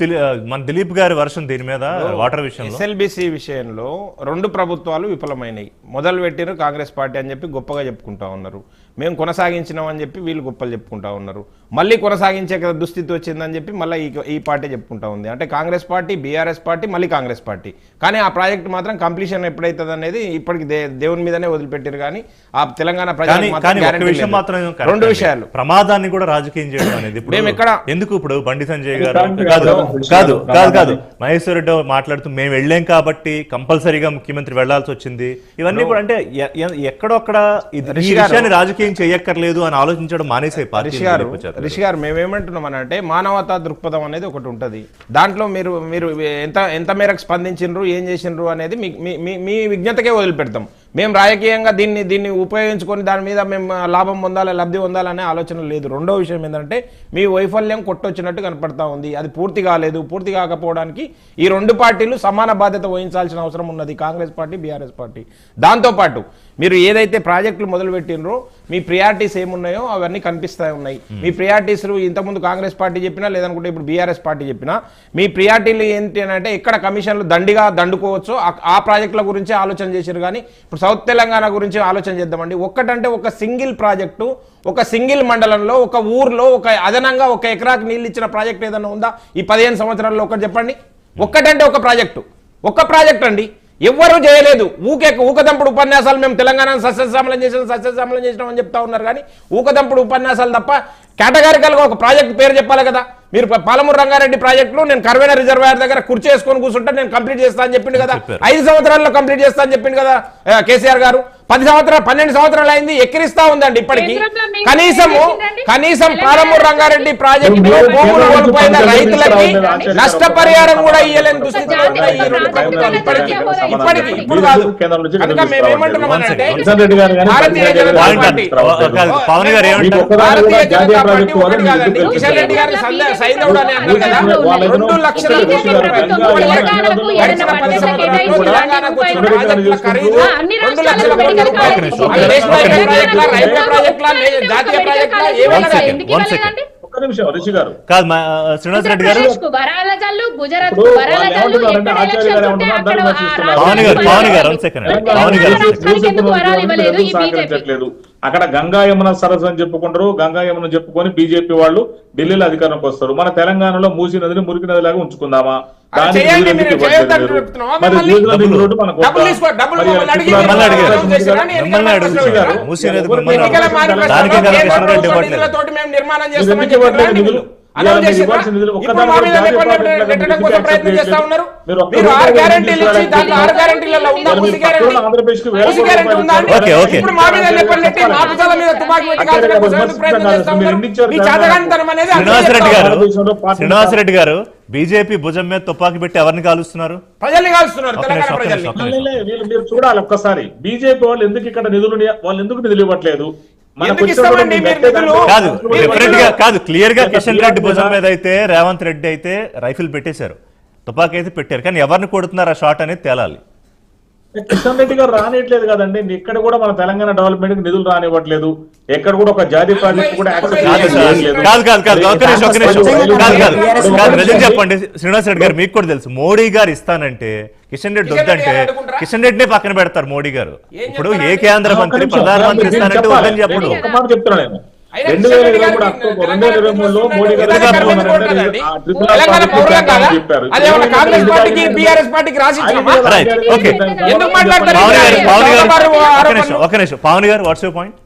మన దిలీప్ గారి వర్షన్ దీని మీద. వాటర్ విషయంలో ఎస్ఎల్బిసి విషయంలో 2 ప్రభుత్వాలు విఫలమైనవి. మొదలు పెట్టిన కాంగ్రెస్ పార్టీ అని చెప్పి గొప్పగా చెప్పుకుంటా ఉన్నారు, మేము కొనసాగించినాం అని చెప్పి వీళ్ళు గొప్పలు చెప్పుకుంటా ఉన్నారు. మళ్ళీ కొనసాగించే దుస్థితి వచ్చిందని చెప్పి మళ్ళీ ఈ పార్టీ చెప్పుకుంటా ఉంది. అంటే కాంగ్రెస్ పార్టీ, బీఆర్ఎస్ పార్టీ, మళ్ళీ కాంగ్రెస్ పార్టీ. కానీ ఆ ప్రాజెక్ట్ మాత్రం కంప్లీషన్ ఎప్పుడైతుంది అనేది ఇప్పటికి దేవుని మీదనే వదిలిపెట్టారు. కానీ ఆ తెలంగాణ ప్రజలు రెండు విషయాలు, ప్రమాదాన్ని కూడా రాజకీయం చేయడం అనేది మేము ఎక్కడ ఎందుకు? ఇప్పుడు బండి సంజయ్ గారు కాదు మహేశ్వర్ రెడ్డి మాట్లాడుతూ మేము వెళ్ళాం కాబట్టి కంపల్సరీగా ముఖ్యమంత్రి వెళ్లాల్సి వచ్చింది, ఇవన్నీ కూడా అంటే ఎక్కడొక్కడ విషయాన్ని రాజకీయం చేయక్కర్లేదు అని ఆలోచించడం మానేసే పార్టీ. రిషి గారు మేమేమంటున్నామని అంటే మానవతా దృక్పథం అనేది ఒకటి ఉంటుంది. దాంట్లో మీరు ఎంత మేరకు స్పందించిండ్రు, ఏం చేసిండ్రు అనేది మీ విజ్ఞతకే వదిలిపెడతాం. మేము రాజకీయంగా దీన్ని ఉపయోగించుకొని దాని మీద మేము లాభం పొందాలి, లబ్ధి పొందాలనే ఆలోచన లేదు. రెండో విషయం ఏంటంటే మీ వైఫల్యం కొట్టొచ్చినట్టు కనపడతా ఉంది. అది పూర్తి కాలేదు. పూర్తి కాకపోవడానికి ఈ 2 పార్టీలు సమాన బాధ్యత వహించాల్సిన అవసరం ఉన్నది, కాంగ్రెస్ పార్టీ, బీఆర్ఎస్ పార్టీ. దాంతోపాటు మీరు ఏదైతే ప్రాజెక్టులు మొదలు పెట్టినరో మీ ప్రియారిటీస్ ఏమున్నాయో అవన్నీ కనిపిస్తూ ఉన్నాయి. మీ ప్రియారిటీస్ ఇంతకుముందు కాంగ్రెస్ పార్టీ చెప్పినా లేదనుకుంటే ఇప్పుడు బీఆర్ఎస్ పార్టీ చెప్పినా మీ ప్రియారిటీలు ఏంటి అంటే ఎక్కడ కమిషన్లు దండుకోవచ్చో ఆ ప్రాజెక్టుల గురించి ఆలోచన చేశారు. కానీ ఇప్పుడు సౌత్ తెలంగాణ గురించి ఆలోచన చేద్దామండి. ఒక్కటంటే ఒక సింగిల్ ప్రాజెక్టు, ఒక సింగిల్ మండలంలో, ఒక ఊర్లో ఒక అదనంగా 1 ఎకరాకి నీళ్ళు ఇచ్చిన ప్రాజెక్ట్ ఏదైనా ఉందా ఈ 15 సంవత్సరాల్లో? ఒకటి చెప్పండి. ఒక్కటంటే ఒక ప్రాజెక్ట్ అండి, ఎవ్వరూ చేయలేదు. ఊకదంపుడు ఉపన్యాసాలు మేము తెలంగాణ సస్యశ్యామలం చేసినాం అని చెప్తా ఉన్నారు. కానీ ఊకదంపుడు ఉపన్యాసాలు తప్ప కేటగారికల్గా ఒక ప్రాజెక్ట్ పేరు చెప్పాలి కదా. మీరు పాలమూరు రంగారెడ్డి ప్రాజెక్టులో నేను కర్వేన రిజర్వాయర్ దగ్గర కుర్చీ వేసుకొని కూర్చుంటే నేను కంప్లీట్ చేస్తా అని చెప్పిండు కదా. 5 సంవత్సరాల్లో కంప్లీట్ చేస్తా అని చెప్పిండు కదా కేసీఆర్ గారు. 12 సంవత్సరాలు అయింది, ఎక్కిరిస్తా ఉందండి. ఇప్పటికి కనీసం పాలమూరు రంగారెడ్డి ప్రాజెక్టులో భూములు కోల్పోయిన రైతులకి నష్టపరిహారం కూడా ఇయ్యలేని దుస్థితిలో ఉన్నాయి ఈ 2 ప్రభుత్వాలు ఇప్పటికి. ఇప్పుడు కాదు. కనుక మేమేమంటున్నామంటే భారతీయ జనతా పార్టీ ఒకటి కాదండి. కిషన్ రెడ్డి గారిని సైంధవుడు అని అన్నారు కదా. 2 లక్షల గడిచిన 10 సంవత్సరాలు తెలంగాణకు వచ్చిన ప్రాజెక్టుల ఖరీదు 2 లక్షల కోట్ల రూపాయలు. జాతీయ ప్రాజెక్టుల ఏమైనా ఒక్క నిమిషం రిషి గారు. కాదు శ్రీనివాస్ రెడ్డి గారు, ఉత్తరప్రదేశ్కు వరాల జల్లు, గుజరాత్ ఇప్పుడు వరాల వాళ్ళు జల్లు, ఏమంటున్నారంటే ఎక్కడ ఆచార్య గారు ఎలక్షన్స్ ఉంటే ఏమంటున్నారు, అక్కడ అందరూ విమర్శిస్తున్నారు. పవన్ గారు one second. పవన్ గారు రాష్ట్రానికి ఎందుకు వరాలు ఇవ్వలేదు ఈ బీజేపీ? సహకరించట్లేదు. అక్కడ గంగా యమున సరస్సు అని చెప్పుకుంటారు, గంగా యమున చెప్పుకొని బీజేపీ వాళ్ళు ఢిల్లీలో అధికారంలోకి వస్తారు. మన తెలంగాణలో మూసీ నదిని మురికి నదిలాగా ఉంచుకుందామా? దానికి చేయండి, నిధులు మీరు ఎందుకు చేయొద్దు ఇవ్వట్లేదు? చెప్తున్నావా? మరి మమ్మల్ని నిధుల నిధులు మనకు వద్దా? డబ్బులు తీసుకో, డబ్బులు మరి మమ్మల్ని అడిగి మిమ్మల్ని మిమ్మల్ని అడిగారు. అడిగారు. మిమ్మల్ని అడుగుతున్నారు. మూసీ నది మిమ్మల్ని ఎన్నికల అడుగుతున్నారు. మేనిఫెస్టోలో దానికే కదా కేంద్ర కిషన్ రెడ్డి ప్రభుత్వ ఇవ్వట్లేదు. నిధులతోటి మేము నిర్మాణం మీరు చేస్తామని ఎందుకు ఇవ్వట్లేదు చెప్పారు నిధులు? అనౌన్స్ మీరు చేసిర్రా? ఇవ్వాల్సిన నిధులు ఇప్పుడు ఒక్కదాని మా కూడా మీద జాతీయ లేకుండా పార్టీలకు పెట్టడం ఎందుకు కోసం యాక్సెప్ట్ ప్రయత్నం చేస్తా చేయట్లేదు? ఉన్నారు. మీరు ఒక్క మీరు 6 రూపాయి గ్యారెంటీలు ఇచ్చి తీసుకోవడానికి దాంట్లో 6 గ్యారెంటీలలో ఉందా మరి మూసి మీ గ్యారెంటీ? పక్కన ఆంధ్రప్రదేశ్కి వేల మూసి కోట్ల గ్యారెంటీ రూపాయలు ఉందా అండి? Okay, okay. ఇప్పుడు మా మీద లేపట్టి మా ప్రజల మీద తుపాకీ పెట్టి కాల్చడం కోసం ఎందుకు ప్రయత్నం చేస్తా ఉన్నారు? మీ చేతగానితనం అనేది శ్రీనివాస్ రెడ్డి గారు, భారతదేశంలో పార్టీ శ్రీనివాస్ రెడ్డి గారు, బీజేపీ భుజం మీద తుపాకీ పెట్టి ఎవరిని కాలుస్తున్నారు? ప్రజల్ని కాల్స్తున్నారు, ఒక్క తెలంగాణ నిమిషం, ఒక్క ప్రజల్ని. నిమిషం. మీరు చూడాలి ఒక్కసారి బీజేపీ వాళ్ళు ఎందుకు ఇక్కడ వాళ్ళు ఎందుకు నిధులు ఇవ్వట్లేదు? మనకు ఎందుకు వచ్చినటువంటి ఇస్తామండి మీరు లెక్క నిధులు? దాంట్లో కాదు మీరు డిఫరెంట్ గా కాదు, క్లియర్ గా లేదా కిషన్ రెడ్డి పిఆర్ భుజం మీద మీద అయితే రేవంత్ రెడ్డి అయితే రైఫిల్ పెట్టేశారు, తుపాకీ అయితే పెట్టారు, కానీ ఎవరిని కొడుతున్నారు ఆ షాట్ అనేది తేలాలి. కిషన్ రెడ్డి గారు రానియట్లేదు కదండి. ఇక్కడ కూడా మన తెలంగాణ డెవలప్మెంట్ కి నిధులు రానివ్వట్లేదు. ఎక్కడ కూడా ఒక జాతీయ ప్రాజెక్ట్ కూడా యాక్సెస్ కాదు సార్, చేయట్లేదు. కాదు కాదు కాదు ఒక్క నిమిషం, ఒక్క నిమిషం. కాదు కాదు కాదు నిజం చెప్పండి శ్రీనివాస్ రెడ్డి గారు, మీకు కూడా తెలుసు మోడీ గారు ఇస్తానంటే కిషన్ రెడ్డి వద్దంటే కిషన్ రెడ్డినే పక్కన పెడతారు మోడీ గారు. ఇప్పుడు ఏ కేంద్ర మంత్రి ప్రధానమంత్రి ఇస్తానంటే వద్దని చెప్పడు. ఒక మాట చెప్తున్నా నేను. అయినా 2023 అక్టోబర్ 2023లో మోడీ గారు తెలంగాణ పౌరులం కాదా? అది ఏమన్నా కాంగ్రెస్ పార్టీకి బీఆర్ఎస్ పార్టీకి రాసి ఇచ్చినామా? Right, okay. ఎందుకు మాట్లాడతారు? పవన్ గారు, పవన్ గారు, ఆరోపణలు. ఒక్క నిమిషం. పవన్ గారు, వాట్స్ యువర్ పాయింట్?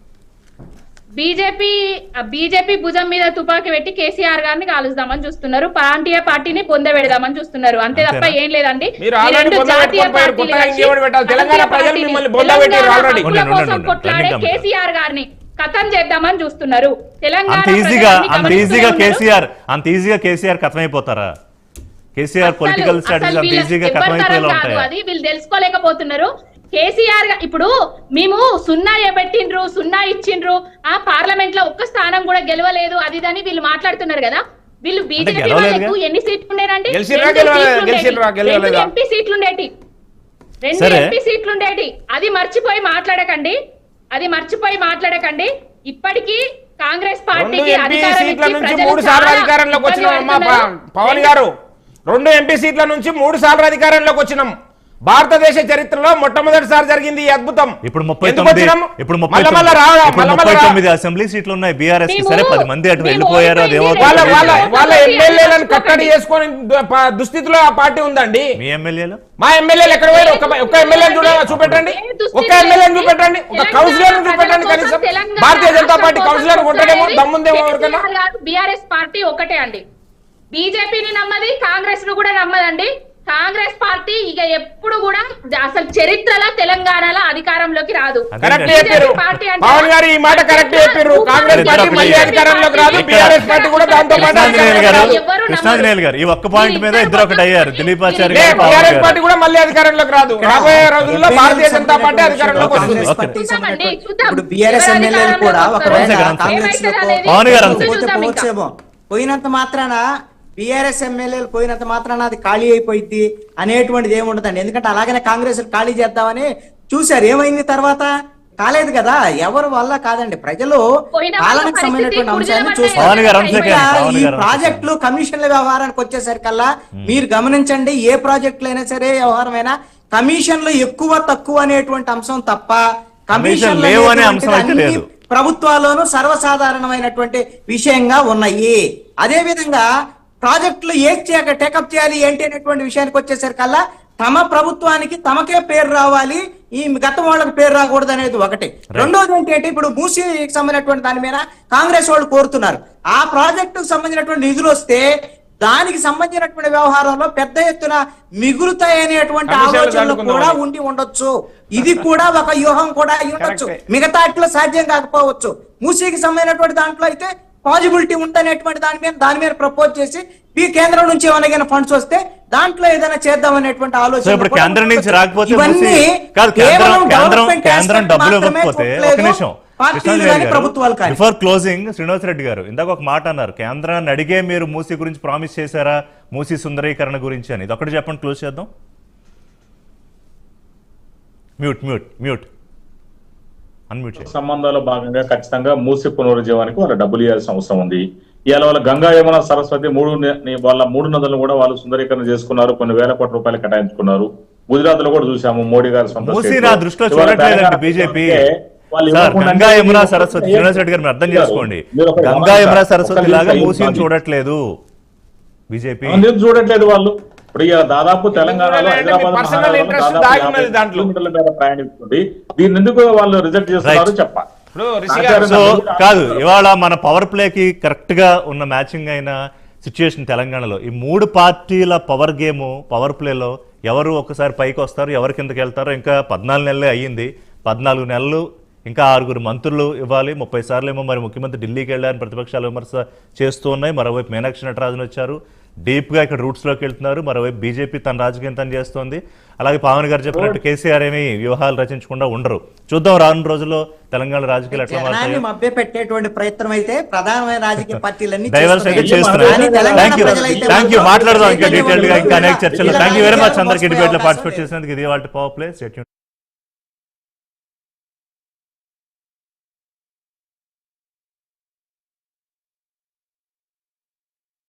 బీజేపీ భుజం మీద తుపాకీ పెట్టి కేసీఆర్ గారిని కాలుస్తామని చూస్తున్నారు, ప్రాంతీయ పార్టీని పొందబెడదామని చూస్తున్నారు, అంతే తప్ప అంతేనా? ఏం లేదండి. మీరు ఈ ఆల్రెడీ రెండు పొంద జాతీయ పెట్టుకొని పోయారు, పార్టీలు కొత్తగా కలిసి ఇంకేమని పెట్టాలి? తెలంగాణ ప్రాంతీయ ప్రజలు పార్టీని, మిమ్మల్ని పొంద పెట్టారు తెలంగాణ ఆల్రెడీ. హక్కుల కోసం ఉండండి, కొట్లాడే ఉండండి. కేసీఆర్ గారిని కథం చేద్దామని చూస్తున్నారు. తెలంగాణ అంత ఈజీగా కేసీఆర్ కథమైపోతారా? కేసీఆర్ పొలిటికల్ స్ట్రాటజీ అంత ఈజీగా కథమైపోయేలా ఉంటాయా? అది వీళ్ళు తెలుసుకోలేకపోతున్నారు. కేసీఆర్ ఇప్పుడు మేము సున్నా పెట్టిండ్రు, సున్నా ఇచ్చిండ్రు, ఆ పార్లమెంట్ లో ఒక్క స్థానం కూడా గెలవలేదు, అది అని వీళ్ళు మాట్లాడుతున్నారు కదా. వీళ్ళు బీజేపీ గెలవలేదుగా? వాళ్ళకు ఎన్ని సీట్లు ఉండేనండి? గెలిచిర్రా, గెలవలేదా? ఎంపీ సీట్లు ఉండేటి, 2 సరే. ఎంపీ సీట్లు ఉండేటి. అది మర్చిపోయి మాట్లాడకండి. ఇప్పటికీ కాంగ్రెస్ 2 పార్టీకి ఎంపీ అధికారం సీట్ల ఇచ్చి నుంచి ప్రజలు 3 సార్లు చాలా అధికారంలోకి ఇబ్బంది వచ్చినాం అమ్మా పడుతున్నారు. పవన్ గారు. 2 ఎంపీ సీట్ల నుంచి 3 సార్లు అధికారంలోకి వచ్చినాం. భారతదేశ చరిత్రలో మొట్టమొదటిసారి జరిగింది ఈ అద్భుతం. ఇప్పుడు ఎందుకు వచ్చినాం? 39 అసెంబ్లీ సీట్లు ఉన్నాయి బీఆర్ఎస్ కి. సరే 10 మంది అటు వెళ్ళిపోయారు, అది వాళ్ళ ఎమ్మెల్యేలను కట్టడి చేసుకొని దుస్థితిలో ఆ పార్టీ ఉందండి. మీ ఎమ్మెల్యేలు మా ఎమ్మెల్యేలు ఎక్కడ పోయారు? ఒక్క ఎమ్మెల్యేని చూపెట్టండి, ఒక్క ఎమ్మెల్యేని చూపెట్టండి, ఒక కౌన్సిలర్ చూపెట్టండి కనీసం. భారతీయ జనతా పార్టీ కౌన్సిలర్ కొట్టడేమో దమ్ముందేమో ఎవరికైనా. బీఆర్ఎస్ పార్టీ ఒకటే అండి, బీజేపీని నమ్మది, కాంగ్రెస్ ను కూడా నమ్మదండి. కాంగ్రెస్ పార్టీ ఇక ఎప్పుడు కూడా అసలు చరిత్రలో తెలంగాణలో అధికారంలోకి రాదు. కరెక్ట్ చెప్పారు పవన్ గారు, ఈ మాట కరెక్ట్ చెప్పారు. కాంగ్రెస్ పార్టీ మళ్ళీ అధికారంలోకి రాదు, బీఆర్ఎస్ పార్టీ కూడా దాంతో పాటు కృష్ణాంజనేయులు గారు ఈ ఒక్క పాయింట్ మీద ఇద్దరు ఒకటి అయ్యారు, దిలీప్ ఆచార్య గారు, పవన్ బీఆర్ఎస్ గారు. పార్టీ కూడా మళ్ళీ అధికారంలోకి రాదు. రాబోయే రోజుల్లో భారతీయ జనతా పార్టీ అధికారంలోకి వస్తుంది. ఇప్పుడు బీఆర్ఎస్ ఎమ్మెల్యేలు కూడా ఒకవేళ కాంగ్రెస్ పవన్ గారు పోవచ్చేమో, పోయినంత మాత్రాన బీఆర్ఎస్ ఎమ్మెల్యేలు పోయినంత మాత్రాన అది ఖాళీ అయిపోయింది అనేటువంటిది ఏముండదండి. ఎందుకంటే అలాగనే కాంగ్రెస్ ఖాళీ చేద్దామని చూశారు, ఏమైంది తర్వాత? కాలేదు కదా. ఎవరి వల్ల కాదండి, ప్రజలు పాలనకు సంబంధించినటువంటి అంశాన్ని చూస్తారు. ఈ ప్రాజెక్టులు కమిషన్ల వ్యవహారానికి వచ్చేసరికల్లా మీరు గమనించండి, ఏ ప్రాజెక్టులు అయినా సరే వ్యవహారమైనా కమిషన్లు ఎక్కువ తక్కువ అనేటువంటి అంశం తప్ప కమిషన్లు అనేటువంటిది ప్రభుత్వాల్లోనూ సర్వసాధారణమైనటువంటి విషయంగా ఉన్నాయి. అదే విధంగా ప్రాజెక్టులు టేకప్ చేయాలి ఏంటి అనేటువంటి విషయానికి వచ్చేసరికల్లా తమ ప్రభుత్వానికి తమకే పేరు రావాలి, ఈ గత వాళ్ళకి పేరు రాకూడదు అనేది ఒకటి. రెండోది ఏంటంటే ఇప్పుడు మూసీకి సంబంధించినటువంటి దాని మీద కాంగ్రెస్ వాళ్ళు కోరుతున్నారు, ఆ ప్రాజెక్టుకు సంబంధించినటువంటి నిధులు వస్తే దానికి సంబంధించినటువంటి వ్యవహారంలో పెద్ద ఎత్తున మిగులుతాయనేటువంటి ఆలోచనలు కూడా ఉండొచ్చు. ఇది కూడా ఒక వ్యూహం కూడా అయి ఉండొచ్చు, మిగతా అట్లా సాధ్యం కాకపోవచ్చు. మూసీకి సంబంధించినటువంటి దాంట్లో అయితే పాజిబిలిటీ ఉందనేటువంటి దాని మీద ప్రపోజ్ చేసి ఈ కేంద్రం నుంచి ఏమైనా ఫండ్స్ వస్తే దాంట్లో ఏదైనా చేద్దాం అనేటువంటి ఆలోచన. ఇప్పుడు కేంద్రం నుంచి రాకపోతే కేంద్రం డబ్బులు ఇవ్వకపోతే ఒక నిమిషం బిఫోర్ క్లోజింగ్ శ్రీనివాస్ రెడ్డి గారు ఇందాక ఒక మాట అన్నారు, కేంద్రాన్ని అడిగే మీరు మూసీ గురించి ప్రామిస్ చేశారా, మూసీ సుందరీకరణ గురించి అని. ఇది ఒకటి చెప్పండి, క్లోజ్ చేద్దాం. మ్యూట్ సంబంధాల్లో భాగంగా ఖచ్చితంగా మూసి పునరుజ్జీవానికి వాళ్ళు డబ్బులు ఇవ్వాల్సిన అవసరం ఉంది. ఇవాళ వాళ్ళ గంగా యమున సరస్వతి వాళ్ళ 3 నదులను కూడా వాళ్ళు సుందరీకరణ చేసుకున్నారు, కొన్ని వేల కోట్ల రూపాయలు కేటాయించుకున్నారు. గుజరాత్ లో కూడా చూసాము మోడీ గారి సొంత మూసీ state నా లో. దృష్టిలో ఇవాళ చూడట్లేదండి తెలంగాణ బీజేపీ. వాళ్ళు సార్ ఇవ్వకుండా గంగా యమున మీరు సరస్వతి శ్రీనివాస్ రెడ్డి గారు మీరు అర్థం చేసుకోండి, మీరు ఒక గంగా యమున గమనించాలి. సరస్వతి ఒక్క లాగా నిమిషం మూసీని అయ్యింది. చూడట్లేదు బీజేపీ. నేను చూడట్లేదు వాళ్ళు. ఇప్పుడు ఇక దాదాపు తెలంగాణలో చూడాలి, హైదరాబాద్ మీ personal మహానగరంలో interest దాదాపు దాగి 50 ఉన్నది దాంట్లో. కిలోమీటర్ల మేర ప్రయాణిస్తుంది. దీన్ని ఎందుకు వాళ్ళు రిజెక్ట్ చేస్తున్నారు చెప్పాలి. ఇప్పుడు రిషి గారు సో కాదు, ఇవాళ మన పవర్ ప్లేకి కరెక్ట్ గా ఉన్న మ్యాచింగ్ అయిన సిచ్యుయేషన్ తెలంగాణలో ఈ 3 పార్టీల పవర్ గేమ్ పవర్ ప్లేలో ఎవరు ఒకసారి పైకి వస్తారు, ఎవరి కిందకి వెళ్తారో. ఇంకా 14 నెలలే అయ్యింది, 14 నెలలు ఇంకా 6 మంత్రులు ఇవ్వాలి. 30 సార్లు ఏమో మరి ముఖ్యమంత్రి ఢిల్లీకి వెళ్ళారని ప్రతిపక్షాలు విమర్శ చేస్తూ ఉన్నాయి. మరోవైపు మీనాక్షి నటరాజన్ వచ్చారు, డీప్గా ఇక్కడ రూట్స్లోకి వెళ్తున్నారు. మరోవైపు బీజేపీ తన రాజకీయం తను చేస్తోంది. అలాగే పవన్ గారు చెప్పినట్టు కేసీఆర్ ఏమీ వ్యూహాలు రచించకుండా ఉండరు. చూద్దాం రానున్న రోజుల్లో తెలంగాణ రాజకీయాలు ఎట్లా జనాన్ని మారుతాయో. మభ్య పెట్టేటువంటి ప్రయత్నం అయితే ప్రధానమైన రాజకీయ పార్టీలన్నీ డైవర్స్ అయితే చేస్తున్నాయి. చేస్తున్నారు. కానీ తెలంగాణ థ్యాంక్ యూ ప్రజలైతే థ్యాంక్ యూ మాత్రం మాట్లాడదాం ఇంకా చైతన్యం డీటెయిల్ గా ఇంకా అనేక లేదు. చర్చలు. థ్యాంక్ యూ వెరీ మచ్ అందరికి డిబేట్ లో పార్టిసిపేట్ చేసినందుకు. ఇది వాళ్ళ పవర్ ప్లే.